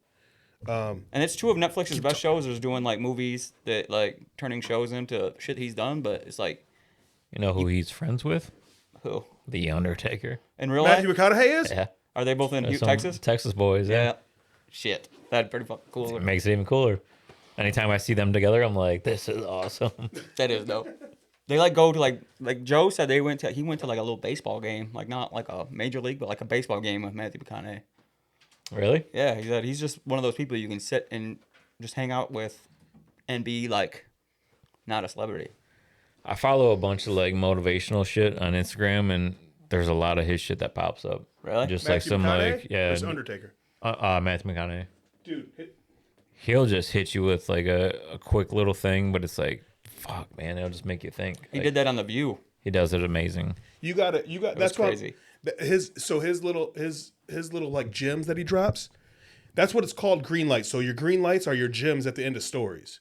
And it's two of Netflix's best shows. Is doing like movies that like turning shows into shit he's done, but it's like You know who he's friends with? who The Undertaker. in real Matthew life. McConaughey is? Yeah. Are they both in There's some Texas? Texas boys, yeah. Yeah. Shit, that'd pretty fucking cool. It makes it even cooler. Anytime I see them together, I'm like, this is awesome. That is dope. They like go to like Joe said he went to like a little baseball game, like not like a major league, but like a baseball game with Matthew McConaughey. Really? Yeah, he said he's just one of those people you can sit and just hang out with and be like not a celebrity. I follow a bunch of like motivational shit on Instagram, and there's a lot of his shit that pops up. Really? Just Matthew like some McConaughey? like yeah, Or is it Undertaker? Matthew McConaughey. Dude, He'll just hit you with like a quick little thing, but it's like, fuck, man, it'll just make you think. He Like, did that on The View. He does it amazing. you got. That's crazy. His little like gems that he drops. That's what it's called, green lights. So your green lights are your gems at the end of stories.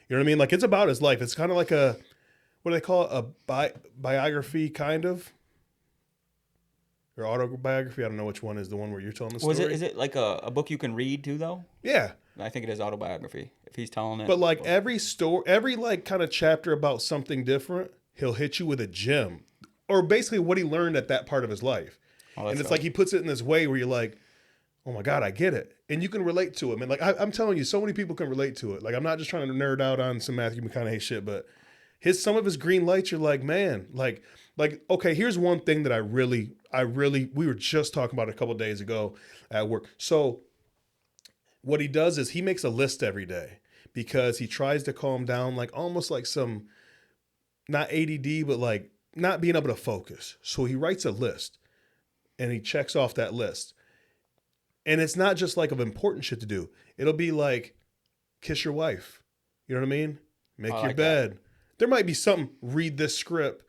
You know what I mean? Like it's about his life. It's kind of like a, what do they call it? A biography, kind of, or autobiography. I don't know which one is the one where you're telling the story. Is it like a book you can read too though? Yeah. I think it is autobiography if he's telling it. But like every like kind of chapter about something different, he'll hit you with a gem, or basically what he learned at that part of his life. And it's like he puts it in this way where you're like, oh my God, I get it. And you can relate to him. And like I'm telling you, so many people can relate to it. Like I'm not just trying to nerd out on some Matthew McConaughey shit, but some of his green lights, you're like, man, like okay, here's one thing that I really we were just talking about a couple days ago at work. So what he does is he makes a list every day because he tries to calm down, like almost like some, not ADD, but like not being able to focus. So he writes a list and he checks off that list. And it's not just like of important shit to do. It'll be like, kiss your wife. You know what I mean? Make your bed. There might be something, read this script,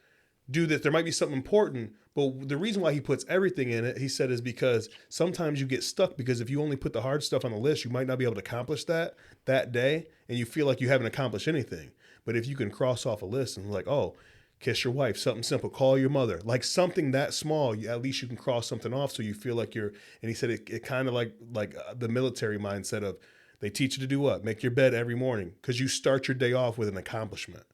do this. There might be something important. But the reason why he puts everything in it, he said, is because sometimes you get stuck because if you only put the hard stuff on the list, you might not be able to accomplish that day. And you feel like you haven't accomplished anything. But if you can cross off a list and like, oh, kiss your wife, something simple, call your mother, like something that small, at least you can cross something off so you feel like you're, and he said it kind of like the military mindset of they teach you to do what? Make your bed every morning because you start your day off with an accomplishment.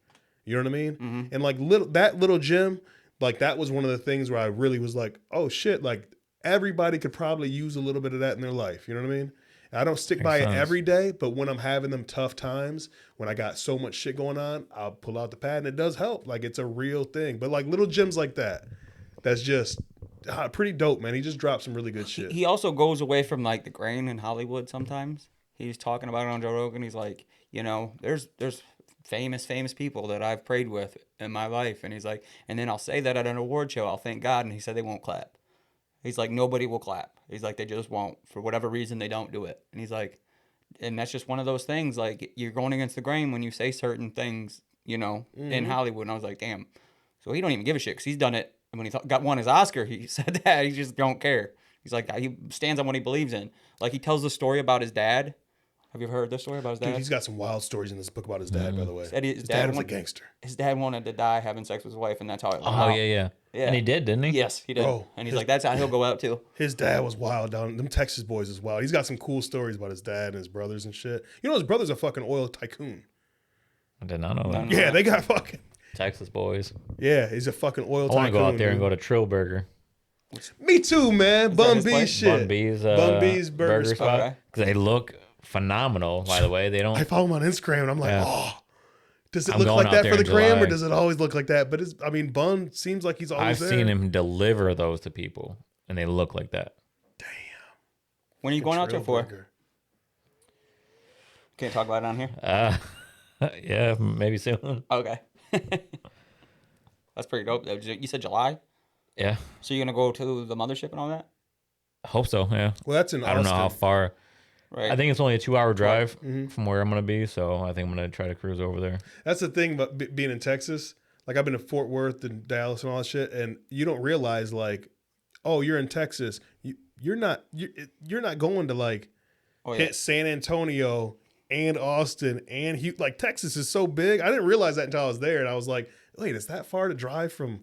You know what I mean? Mm-hmm. And like that little gym, like that was one of the things where I really was like, oh shit, like everybody could probably use a little bit of that in their life. You know what I mean? I don't stick by it every day, but when I'm having them tough times, when I got so much shit going on, I'll pull out the pad and it does help. Like it's a real thing. But like little gyms like that, that's just pretty dope, man. He just dropped some really good shit. He also goes away from like the grain in Hollywood sometimes. He's talking about it on Joe Rogan. He's like, you know, there's famous people that I've prayed with in my life. And he's like, and then I'll say that at an award show, I'll thank God. And he said they won't clap. He's like, nobody will clap. He's like, they just won't. For whatever reason, they don't do it. And he's like, and that's just one of those things. Like, you're going against the grain when you say certain things, you know, in Hollywood. And I was like, damn. So he don't even give a shit because he's done it. And when he won his Oscar, he said that. He just don't care. He's like, he stands on what he believes in. Like, he tells the story about his dad. Have you ever heard this story about his dad? Dude, he's got some wild stories in this book about his dad, by the way. His dad was a gangster. His dad wanted to die having sex with his wife, and that's how it went Oh, out. yeah. And he did, didn't he? Yes, he did. Bro, and he's like, that's how he'll go out, too. His dad was wild down. Them Texas boys is wild. He's got some cool stories about his dad and his brothers and shit. You know, his brother's a fucking oil tycoon. I did not know that. Yeah, they got fucking... Texas boys. Yeah, he's a fucking oil tycoon. I want to go out there and go to Trill Burger. Me too, man. Bun B's shit. Bun B's burger spot. Okay. Because they look phenomenal, by the way. They don't... I follow him on Instagram and I'm like, oh... Does it I'm look going like out that there for the in gram, July. or does it always look like that? But I mean, Bun seems like he's always I've there. seen him deliver those to people, and they look like that. Damn. When are you going out there for? Burger. Can't talk about it on here? Yeah, maybe soon. Okay. That's pretty dope. You said July? Yeah, So you're going to go to the mothership and all that? I hope so, yeah. Well, that's in I don't know how far. Right. I think it's only a 2-hour drive from where I'm going to be, so I think I'm going to try to cruise over there. That's the thing about being in Texas. Like, I've been to Fort Worth and Dallas and all that shit, and you don't realize, like, oh, you're in Texas. You're not going to, like, hit San Antonio and Austin and Houston. Like, Texas is so big. I didn't realize that until I was there, and I was like, wait, is that far to drive from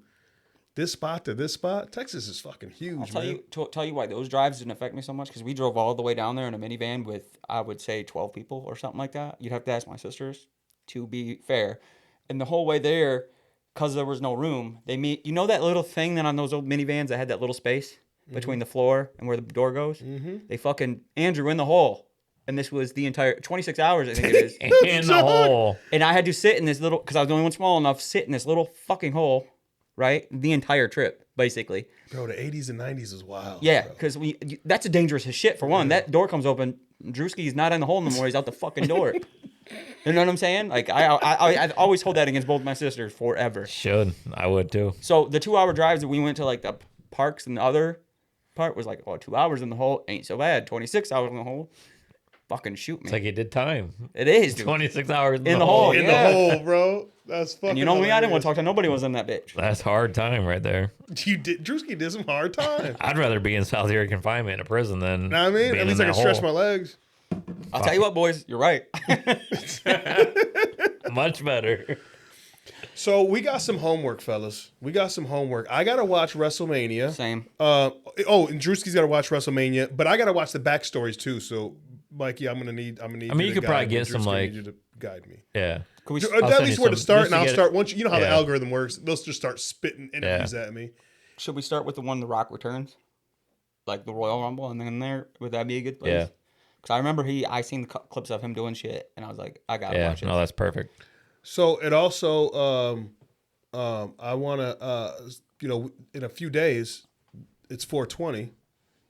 this spot to this spot. Texas is fucking huge, man. Tell you why those drives didn't affect me so much, because we drove all the way down there in a minivan with, I would say, 12 people or something like that. You'd have to ask my sisters, to be fair. And the whole way there, because there was no room, you know that little thing that on those old minivans that had that little space between the floor and where the door goes? Mm-hmm. They fucking Andrew in the hole. And this was the entire 26 hours, I think it is. In the hole. And I had to sit in this little, because I was the only one small enough, sit in this little fucking hole, right? The entire trip, basically. Bro, the 80s and 90s is wild. Yeah, because that's a dangerous shit, for one. That door comes open. Drewski's not in the hole no more. He's out the fucking door. You know what I'm saying? Like, I always hold that against both my sisters forever. Should. I would, too. So the 2-hour drives that we went to, like, the parks and the other part was like, 2 hours in the hole ain't so bad. 26 hours in the hole. Fucking shoot me. It's like you did time. It is, dude. 26 hours in the hole. In the hole, bro. That's fucking And you know me, I didn't want to talk to nobody who was in that bitch. That's hard time right there. Drewski did some hard time. I'd rather be in solitary confinement in a prison than Know what I mean? At least I can stretch my legs. I'll tell you what, boys. You're right. Much better. So we got some homework, fellas. We got some homework. I gotta watch WrestleMania. Same. And Drewski's gotta watch WrestleMania, but I gotta watch the backstories too. So, Mikey, I'm gonna need. I mean, you could probably get some like. Need you to guide me. Yeah. At least where to start, and I'll start once. You know how the algorithm works. They'll just start spitting interviews at me. Should we start with the one The Rock returns, like the Royal Rumble, and then there? Would that be a good place? Yeah. Because I remember I seen the clips of him doing shit, and I was like, I gotta watch it. No, that's perfect. So it also, I want to, in a few days, it's 420.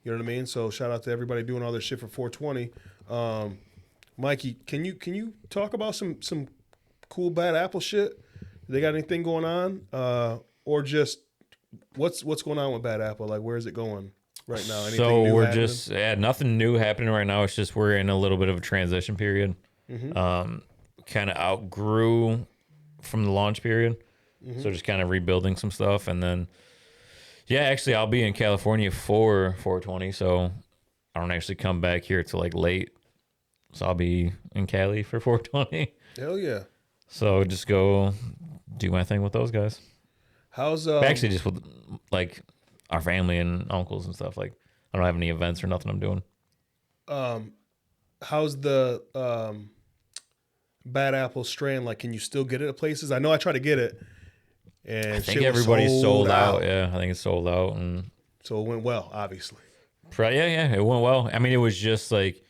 You know what I mean? So shout out to everybody doing all their shit for 420. Mikey, can you talk about some cool Bad Apple shit? They got anything going on, or just what's going on with Bad Apple? Like, where is it going right now? Anything so new we're happening? just nothing new happening right now. It's just we're in a little bit of a transition period. Mm-hmm. Kind of outgrew from the launch period, so just kind of rebuilding some stuff, and then actually I'll be in California for 420, so I don't actually come back here till like late, so I'll be in Cali for 420. Hell yeah! So just go do my thing with those guys. How's actually just with like our family and uncles and stuff. Like I don't have any events or nothing I'm doing. How's the Bad Apple strand? Like, can you still get it at places? I know I tried to get it, and I think everybody's sold out. Yeah, I think it's sold out, and so it went well, obviously. Yeah, it went well. I mean, it was just like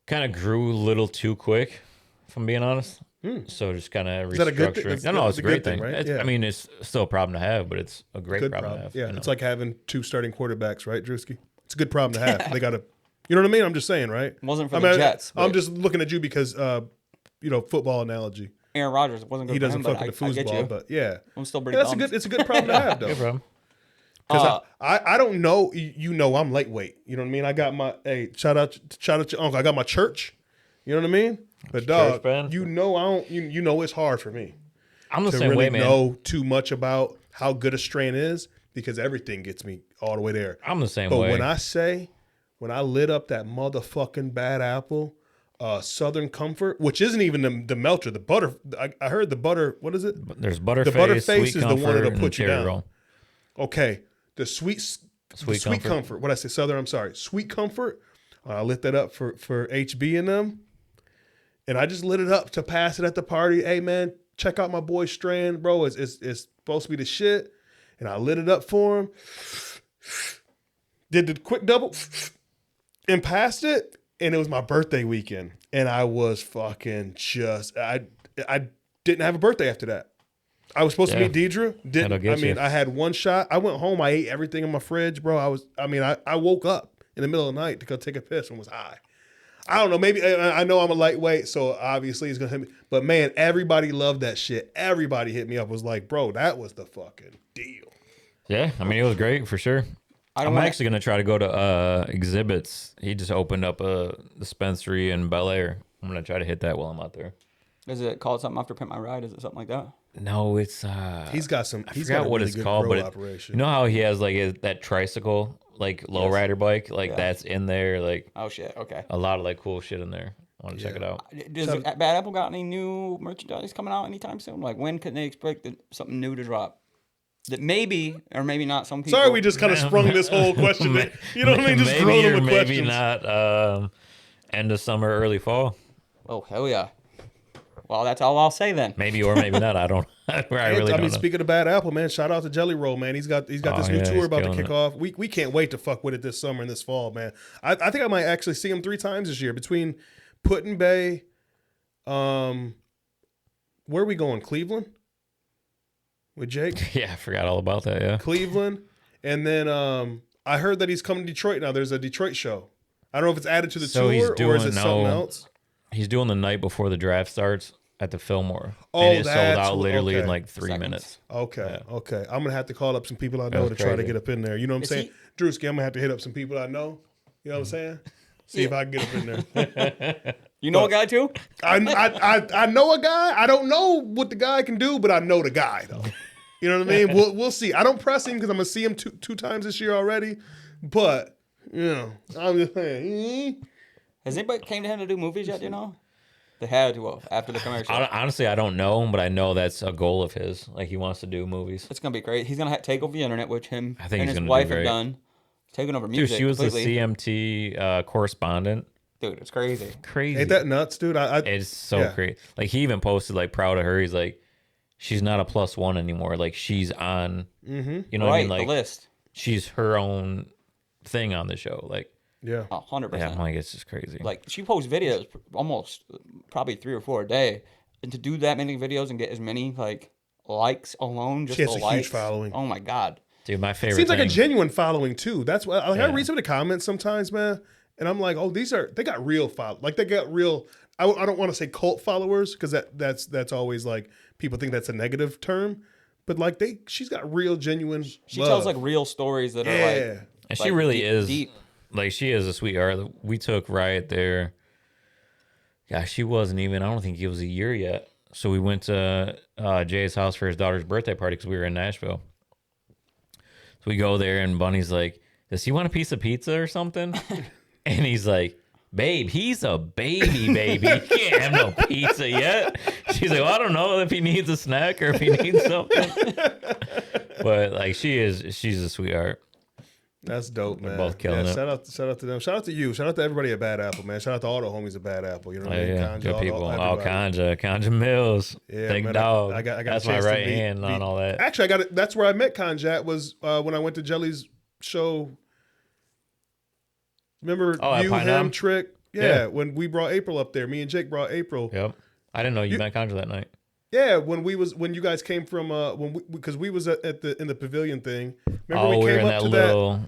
kind of grew a little too quick, if I'm being honest. So just kind of restructuring. Is that a good thing? No, it's a great thing. Right? I mean, it's still a problem to have, but it's a great problem to have. Yeah, it's like having 2 starting quarterbacks, right, Drewski? It's a good problem to have. They got to, you know what I mean? I'm just saying, right? It wasn't for the Jets. I'm just looking at you because, football analogy. Aaron Rodgers wasn't good. He doesn't for him, fuck with the foosball, but yeah, I'm still pretty. It's a good problem to have, though. Good problem. Because I don't know, I'm lightweight. You know what I mean? I got my shout out to your uncle. I got my church. You know what I mean? But dog, I don't. It's hard for me. I'm the to same really way, man. Know too much about how good a strain is because everything gets me all the way there. I'm the same but way. But when I lit up that motherfucking Bad Apple, Southern Comfort, which isn't even the melter, the butter. I heard the butter. What is it? There's Butterface. The Butterface Sweet is the one that'll put you down. Roll. Okay, the Sweet Comfort. What I say, Southern? I'm sorry, Sweet Comfort. I lit that up for HB and them. And I just lit it up to pass it at the party. Hey, man, check out my boy Strand, bro. It's supposed to be the shit. And I lit it up for him. Did the quick double and passed it. And it was my birthday weekend. And I was fucking I didn't have a birthday after that. I was supposed to meet Deidre. I had one shot. I went home. I ate everything in my fridge, bro. I woke up in the middle of the night to go take a piss and was high. I don't know. Maybe I know I'm a lightweight, so obviously it's gonna hit me. But man, everybody loved that shit. Everybody hit me up. Was like, bro, that was the fucking deal. Yeah, I mean, it was great for sure. I'm actually gonna try to go to Exhibits. He just opened up a dispensary in Bel Air. I'm gonna try to hit that while I'm out there. Is it called something after Pimp My Ride? Is it something like that? No, it's he's got some. I forgot what it's called, but you know how he has like that tricycle, like lowrider bike, like that's in there, like oh shit, okay, a lot of like cool shit in there. I want to check it out. Does Bad Apple got any new merchandise coming out anytime soon? Like when can they expect something new to drop? that maybe or maybe not some people. Sorry, we just kind of sprung this whole question. You know what I mean? Just maybe throw them or with maybe questions. not. End of summer, early fall. Oh hell yeah! Well, that's all I'll say then. Maybe or maybe not. I don't. I really don't know. Speaking of Bad Apple, man, shout out to Jelly Roll, man. He's got this new tour about to kick off. We can't wait to fuck with it this summer and this fall, man. I think I might actually see him 3 times this year between Put-in Bay. Where are we going? Cleveland with Jake? Yeah, I forgot all about that. Yeah, Cleveland, and then I heard that he's coming to Detroit now. There's a Detroit show. I don't know if it's added to the tour or is it something else. He's doing the night before the draft starts at the Fillmore. Oh, and it sold out literally in like 3 minutes. Okay. I'm gonna have to call up some people I know to try to get up in there. You know what I'm saying? Drewski, I'm gonna have to hit up some people I know. You know what I'm saying? See if I can get up in there. You know a guy too? I know a guy. I don't know what the guy can do, but I know the guy though. You know what I mean? We'll see. I don't press him because I'm gonna see him two times this year already. But I'm just saying. Has anybody came to him to do movies yet? Do you know? They had to after the commercial. Honestly, I don't know, but I know that's a goal of his. Like he wants to do movies. It's gonna be great. He's gonna take over the internet, which him I think and he's his gonna wife do have great. done. Taking over music. Dude, she was completely. the CMT correspondent. Dude, it's crazy. Crazy. Ain't that nuts, dude? It's so crazy. Like he even posted like proud of her. He's like, she's not a +1 anymore. Like she's on. You know what I mean? Like the list. She's her own thing on the show. Like 100%. yeah, I'm like it's just crazy. Like she posts videos almost probably 3 or 4 a day, and to do that many videos and get as many like likes alone, just she has the a likes, huge following. Oh my god, dude, my favorite. Seems like a thing- genuine following too. That's what I read some of the comments sometimes, man, and I'm like, oh, they got real like they got real. I don't want to say cult followers because that's always like people think that's a negative term, but like she's got real genuine. She tells like real stories that are like, and she really is deep. Like she is a sweetheart. We took Riot there. Gosh, she wasn't even. I don't think it was a year yet. So we went to Jay's house for his daughter's birthday party because we were in Nashville. So we go there and Bunny's like, "Does he want a piece of pizza or something?" And he's like, "Babe, he's a baby. He can't have no pizza yet." She's like, "Well, I don't know if he needs a snack or if he needs something." But like she's a sweetheart. That's dope, man. They're both killing it. Shout out to them. Shout out to you. Shout out to everybody at Bad Apple, man. Shout out to all the homies at Bad Apple. You know what I mean? Yeah, good people. Everybody. Kanja Mills. Yeah, Big man, dog. I got That's a my chance to right hand on all that. Actually, I got it. That's where I met Kanjat was when I went to Jelly's show. Remember you, him, Trick? Yeah, when we brought April up there. Me and Jake brought April. Yep. I didn't know you met Kanja that night. Yeah, when you guys came from because we was in the pavilion thing. Remember we were in up that to little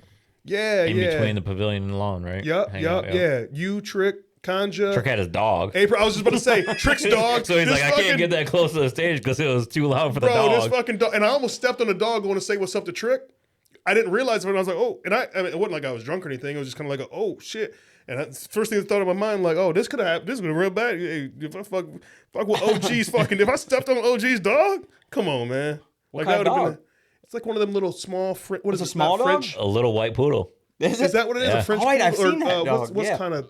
between the pavilion and the lawn, right? Yep. You, Trick, Kanja. Trick had his dog. April, I was just about to say Trick's dog. So he's like, I can't get that close to the stage because it was too loud for the dog. Bro, this fucking dog, and I almost stepped on the dog going to say what's up to Trick. I didn't realize it, and I was like, oh, and I mean, it wasn't like I was drunk or anything. It was just kind of like, oh shit. And first thing that thought in my mind, like, oh, this could have happened. This would have been real bad. Hey, if I fuck with OG's fucking, if I stepped on OG's dog, come on, man. What like kind of dog? It's like one of them little small. What is a it? small dog? French? A little white poodle. Is that what it is? Yeah. A French? Oh, wait, I've poodle? seen that dog. What's kind of?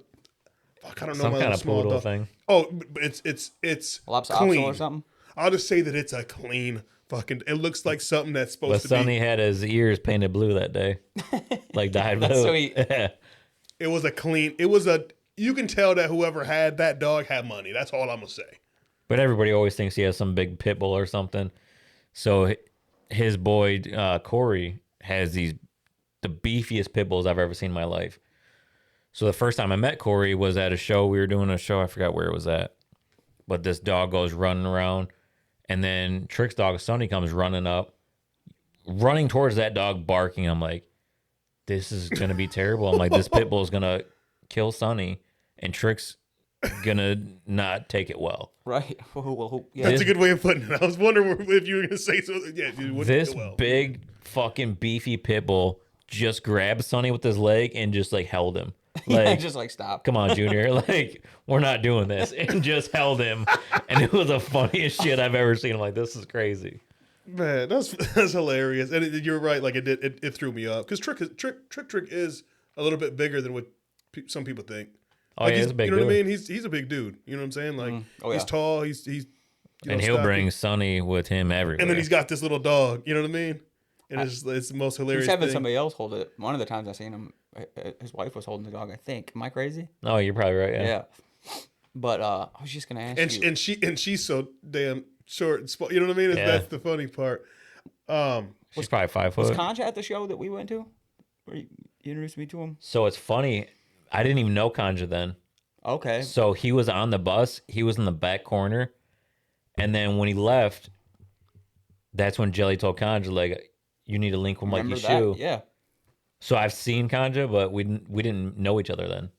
Fuck, I don't know. Some my kind little of small poodle dog. thing. Oh, but it's Lopsided clean or something. I'll just say that it's a clean fucking. It looks like something that's supposed But to Sonny be. had his ears painted blue that day, like dyed blue. That's sweet. It was a clean. It was a. You can tell that whoever had that dog had money. That's all I'm gonna say. But everybody always thinks he has some big pit bull or something. So his boy Corey has the beefiest pit bulls I've ever seen in my life. So the first time I met Corey was at a show. We were doing a show. I forgot where it was at. But this dog goes running around. And then Trick's dog, Sonny, comes running up. Running towards that dog, barking. I'm like, this is going to be terrible. I'm like, this pit bull is going to kill Sonny. And Trick's going to not take it well. Right. Yeah. That's a good way of putting it. I was wondering if you were gonna say something. Yeah, dude, This big fucking beefy pit bull just grabbed Sonny with his leg and just like held him. Like, just like stop. Come on, Junior. Like, we're not doing this. And just held him. And it was the funniest shit I've ever seen. I'm like, this is crazy. Man, that's hilarious. And you're right. Like it threw me up because Trick is a little bit bigger than what some people think. Oh, like yeah, he's a big dude. You know dude. what I mean? He's a big dude. You know what I'm saying? Like he's tall. He's and he'll bring Sonny with him everywhere. And then he's got this little dog. You know what I mean? And it's the most hilarious He's having thing. somebody else hold it. One of the times I seen him, his wife was holding the dog, I think. Am I crazy? No, you're probably right. Yeah. But I was just going to ask you. And she's so damn short and small. You know what I mean? That's the funny part. She's probably 5 foot. Was Concha at the show that we went to? Where you introduced me to him? So it's funny. I didn't even know Conja then. Okay. So he was on the bus. He was in the back corner. And then when he left, that's when Jelly told Conja, like, you need to link with Mikey Shu. Yeah. So I've seen Conja, but we didn't know each other then.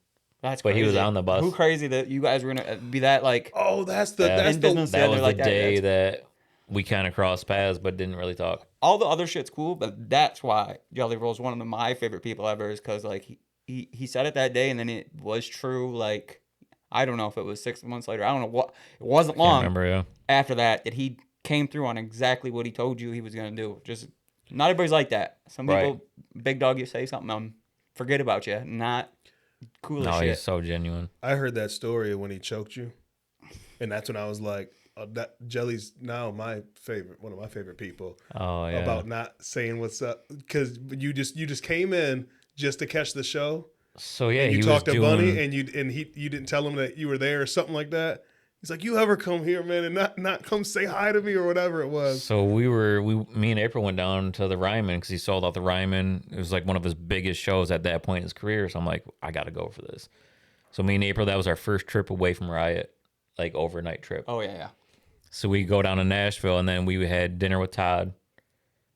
That's but crazy. He was on the bus. Who crazy that you guys were going to be that, like... Oh, that's the... That was the day that we kind of crossed paths, but didn't really talk. All the other shit's cool, but that's why Jelly Roll's one of my favorite people ever, is because, like, he said it that day, and then it was true, like... I don't know if it was 6 months later. I don't know what. It wasn't long after that he came through on exactly what he told you he was going to do. Just not everybody's like that. Some people, big dog, you say something, forget about you. Not cool as shit. No, he's so genuine. I heard that story when he choked you, and that's when I was like, that Jelly's now my favorite, one of my favorite people. Oh yeah. About not saying what's up because you just came in just to catch the show. So yeah, and you talked to Bunny, and you didn't tell him that you were there or something like that. He's like, you ever come here, man, and not come say hi to me or whatever it was. So me and April went down to the Ryman because he sold out the Ryman. It was like one of his biggest shows at that point in his career. So I'm like, I got to go for this. So me and April, that was our first trip away from Riot, like overnight trip. Oh yeah. So we go down to Nashville, and then we had dinner with Todd,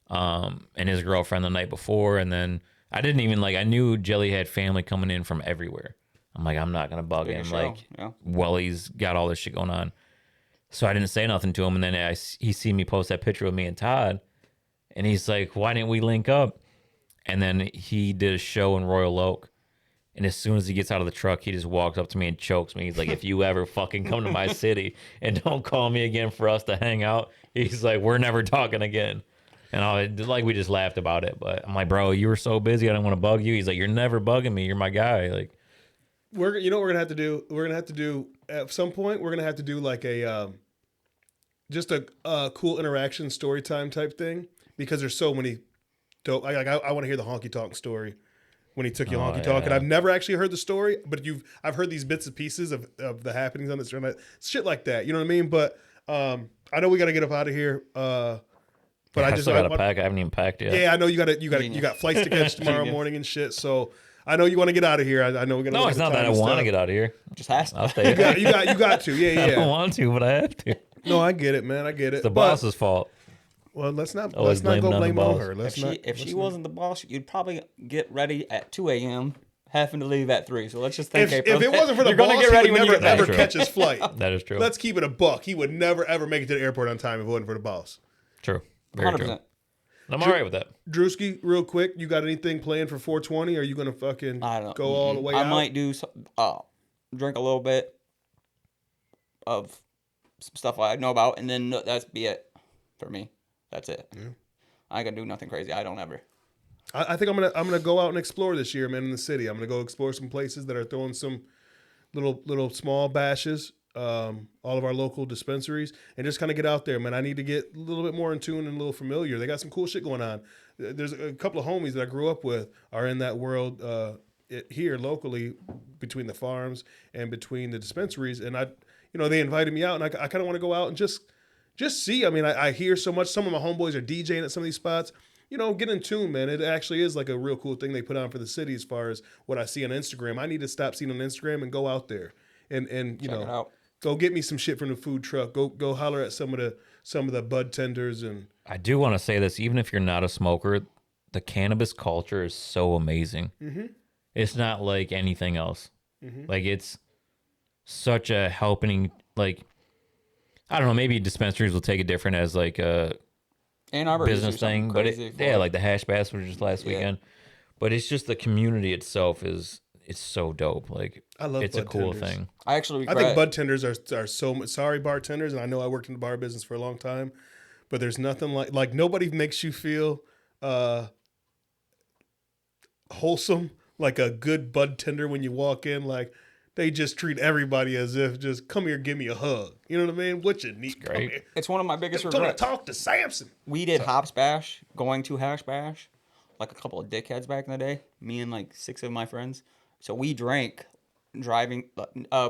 and his girlfriend the night before, and then. I didn't even I knew Jelly had family coming in from everywhere. I'm like, I'm not going to bug him. Well, he's got all this shit going on. So I didn't say nothing to him. And then he seen me post that picture with me and Todd. And he's like, why didn't we link up? And then he did a show in Royal Oak. And as soon as he gets out of the truck, he just walks up to me and chokes me. He's like, if you ever fucking come to my city and don't call me again for us to hang out, he's like, we're never talking again. And we just laughed about it, but I'm like, bro, you were so busy, I didn't want to bug you. He's like, you're never bugging me, you're my guy. Like, you know what we're gonna have to do? We're gonna have to do at some point. We're gonna have to do like a just a cool interaction story time type thing because there's so many dope. I want to hear the honky tonk story when he took you honky tonk, and I've never actually heard the story, but I've heard these bits and pieces of the happenings on this shit like that. You know what I mean? But I know we got to get up out of here. But I still got to pack. I haven't even packed yet. Yeah, I know you got flights to catch tomorrow morning and shit. So I know you want to get out of here. I know we're gonna. No, it's not that I want to get out of here. Just has to. I'll stay. You got to. Yeah. I don't want to, but I have to. No, I get it, man. I get it. It's the boss's fault. Well, let's not go blame on her. If she wasn't the boss, you'd probably get ready at 2 a.m. having to leave at 3. So let's just think. If it wasn't for the boss, he would never ever catch his flight. That is true. Let's keep it a buck. He would never ever make it to the airport on time if it wasn't for the boss. True. Very 100%. True. I'm all right with that. Drewski, real quick, you got anything planned for 420? Are you going to fucking go all the way out? I might do drink a little bit of some stuff I know about, and then that's be it for me. That's it. Yeah. I ain't going to do nothing crazy. I don't ever. I think I'm gonna go out and explore this year, man, in the city. I'm going to go explore some places that are throwing some little small bashes. All of our local dispensaries and just kind of get out there, man. I need to get a little bit more in tune and a little familiar. They got some cool shit going on. There's a couple of homies that I grew up with are in that world here locally between the farms and between the dispensaries. And they invited me out and I kind of want to go out and just see. I mean, I hear so much. Some of my homeboys are DJing at some of these spots. Get in tune, man. It actually is like a real cool thing they put on for the city as far as what I see on Instagram. I need to stop seeing on Instagram and go out there and check it out. Go get me some shit from the food truck. Go holler at some of the bud tenders. And I do want to say this, even if you're not a smoker, the cannabis culture is so amazing. Mm-hmm. It's not like anything else. Mm-hmm. Like it's such a helping. Like I don't know, maybe dispensaries will take it different as like a business thing, but like the hash bass was just last weekend. But it's just the community itself it's so dope. Like I love it's a cool thing. I think bud tenders are so much. Sorry, bartenders, and I know I worked in the bar business for a long time, but there's nothing like nobody makes you feel wholesome like a good bud tender when you walk in. Like they just treat everybody as if just come here, give me a hug. You know what I mean? What you need? Come here. It's one of my biggest Don't regrets. talk to Samson. We did Hops Bash, going to Hash Bash, like a couple of dickheads back in the day. Me and like 6 of my friends. So we drank driving.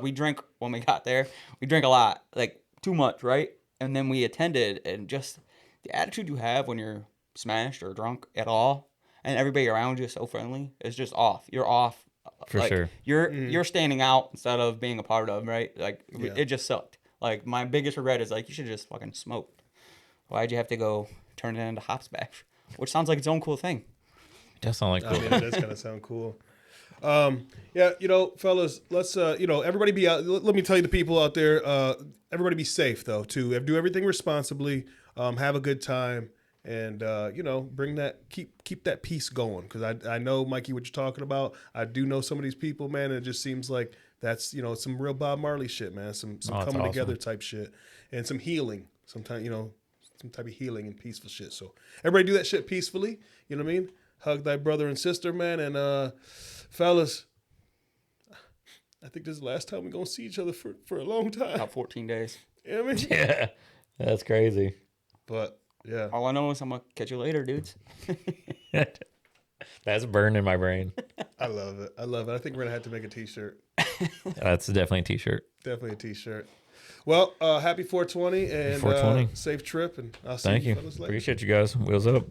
We drank when we got there. We drank a lot, like too much, right? And then we attended, and just the attitude you have when you're smashed or drunk at all, and everybody around you is so friendly, is just off. You're off. For like, sure. You're standing out instead of being a part of, right? Like Yeah. it just sucked. Like my biggest regret is like you should just fucking smoked. Why'd you have to go turn it into Hops Bash? Which sounds like its own cool thing. It does sound like I cool. mean, it does kind of sound cool. Yeah, fellas, let's, everybody be out. Let me tell you, the people out there, everybody be safe though, too. Do everything responsibly, have a good time, and, bring that, keep that peace going. Cause I know, Mikey, what you're talking about. I do know some of these people, man. And it just seems like that's, some real Bob Marley shit, man. Some coming awesome. together type shit, and some healing. Sometimes, some type of healing and peaceful shit. So everybody do that shit peacefully. You know what I mean? Hug thy brother and sister, man. And, fellas, I think this is the last time we're going to see each other for a long time. About 14 days. You know what I mean? Yeah, that's crazy. But, yeah. All I know is I'm going to catch you later, dudes. That's burned in my brain. I love it. I think we're going to have to make a t-shirt. That's definitely a t-shirt. Definitely a t-shirt. Well, happy 420 and 420. Safe trip. And I'll see Thank you. fellas later. Appreciate you guys. Wheels up.